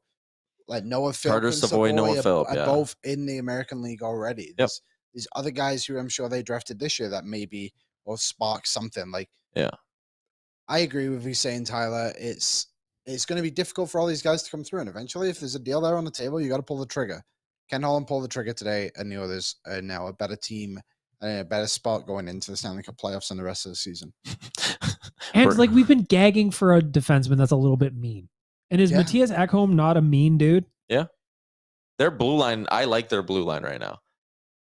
like Noah Philp, Carter and Savoy, Noah Philp, are yeah. both in the American League already. There's other guys who I'm sure they drafted this year that maybe will spark something. Like, Yeah. I agree with you saying, Tyler. It's going to be difficult for all these guys to come through, and eventually, if there's a deal there on the table, you got to pull the trigger. Ken Holland pulled the trigger today, and the Oilers are now a better team and a better spot going into the Stanley Cup playoffs and the rest of the season. And like, we've been gagging for a defenseman that's a little bit mean. And is Mattias Ekholm not a mean dude? Yeah. Their blue line, I like their blue line right now.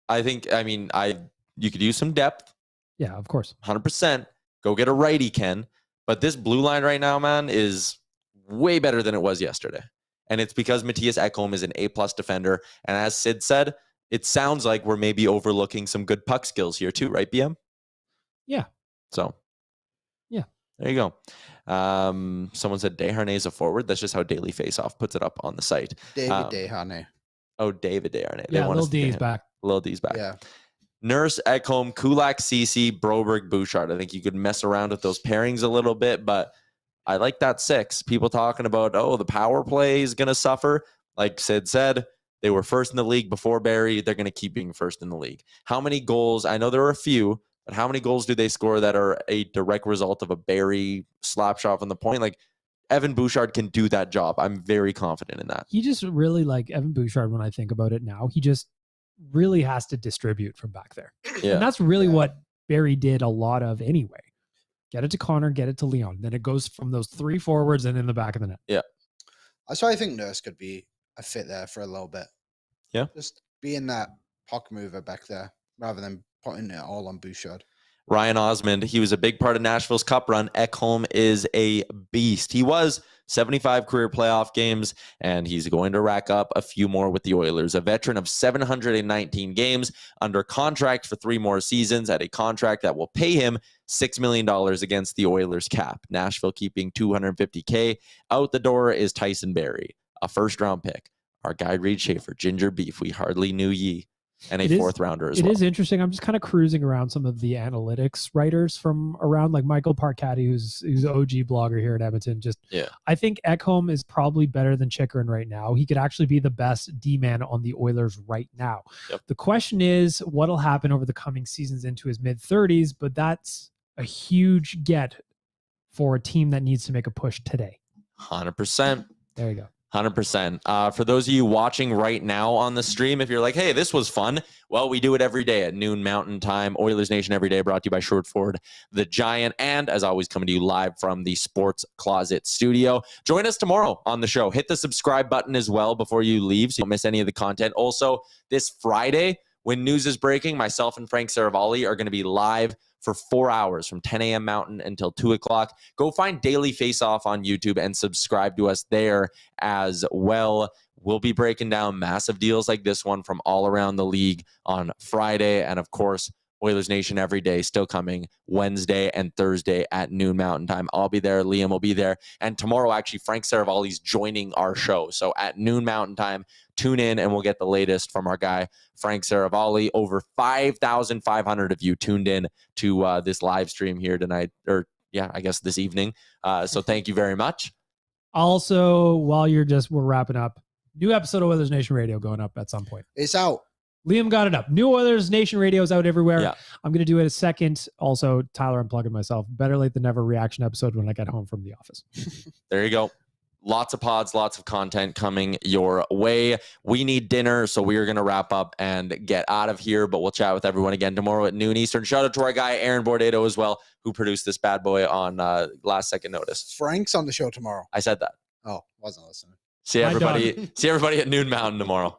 You could use some depth. Yeah, of course. 100%. Go get a righty, Ken. But this blue line right now, man, is way better than it was yesterday. And it's because Mattias Ekholm is an A-plus defender. And as Sid said, it sounds like we're maybe overlooking some good puck skills here too, right, BM? Yeah. So, yeah. There you go. Someone said Desharnais is a forward. That's just how Daily Faceoff puts it up on the site. David Desharnais. Oh, David Desharnais. Yeah, Lil D's back. Lil D's back. Yeah. Nurse, Ekholm, Kulak, Ceci, Broberg, Bouchard. I think you could mess around with those pairings a little bit, but I like that 6. People talking about, the power play is going to suffer. Like Sid said, they were first in the league before Barrie. They're going to keep being first in the league. How many goals? I know there are a few, but how many goals do they score that are a direct result of a Barrie slap shot from the point? Like, Evan Bouchard can do that job. I'm very confident in that. He just really, like Evan Bouchard, when I think about it now, he just really has to distribute from back there. Yeah. And that's really what Barrie did a lot of anyway. Get it to Connor, get it to Leon. Then it goes from those 3 forwards and in the back of the net. Yeah. That's why I think Nurse could be a fit there for a little bit. Yeah. Just being that puck mover back there rather than putting it all on Bouchard. Ryan Osmond, he was a big part of Nashville's cup run. Ekholm is a beast. He was 75 career playoff games, and he's going to rack up a few more with the Oilers. A veteran of 719 games, under contract for 3 more seasons at a contract that will pay him $6 million against the Oilers cap. Nashville keeping $250K. Out the door is Tyson Barrie, a first-round pick. Our guy Reed Schaefer, Ginger Beef, we hardly knew ye. And a 4th rounder as well. It is interesting. I'm just kind of cruising around some of the analytics writers from around, like Michael Parcati, who's OG blogger here at Edmonton. I think Ekholm is probably better than Chychrun right now. He could actually be the best D-man on the Oilers right now. Yep. The question is, what'll happen over the coming seasons into his mid-30s? But that's a huge get for a team that needs to make a push today. 100%. There you go. 100%. For those of you watching right now on the stream, if you're like, hey, this was fun, well, we do it every day at noon Mountain Time. Oilers Nation every day, brought to you by Sherwood Ford, the Giant, and as always, coming to you live from the Sports Closet studio. Join us tomorrow on the show. Hit the subscribe button as well before you leave so you don't miss any of the content. Also, this Friday, when news is breaking, myself and Frank Saravalli are going to be live for 4 hours from 10 a.m. Mountain until 2 o'clock. Go find Daily Face-Off on YouTube and subscribe to us there as well. We'll be breaking down massive deals like this one from all around the league on Friday. And of course, Oilers Nation every day still coming Wednesday and Thursday at noon Mountain Time. I'll be there. Liam will be there. And tomorrow, actually, Frank Saravalli's joining our show. So at noon Mountain Time, tune in and we'll get the latest from our guy, Frank Saravalli. Over 5,500 of you tuned in to this live stream here tonight, or I guess this evening. So thank you very much. Also, while we're wrapping up, new episode of Oilers Nation Radio going up at some point. It's out. Liam got it up. New Oilers Nation Radio is out everywhere. Yeah. I'm going to do it a second. Also, Tyler, I'm plugging myself. Better late than never reaction episode when I get home from the office. There you go. Lots of pods, lots of content coming your way. We need dinner, so we are going to wrap up and get out of here, but we'll chat with everyone again tomorrow at noon Eastern. Shout out to our guy, Aaron Bordeto, as well, who produced this bad boy on last second notice. Frank's on the show tomorrow. I said that. Oh, wasn't listening. See everybody at noon Mountain tomorrow.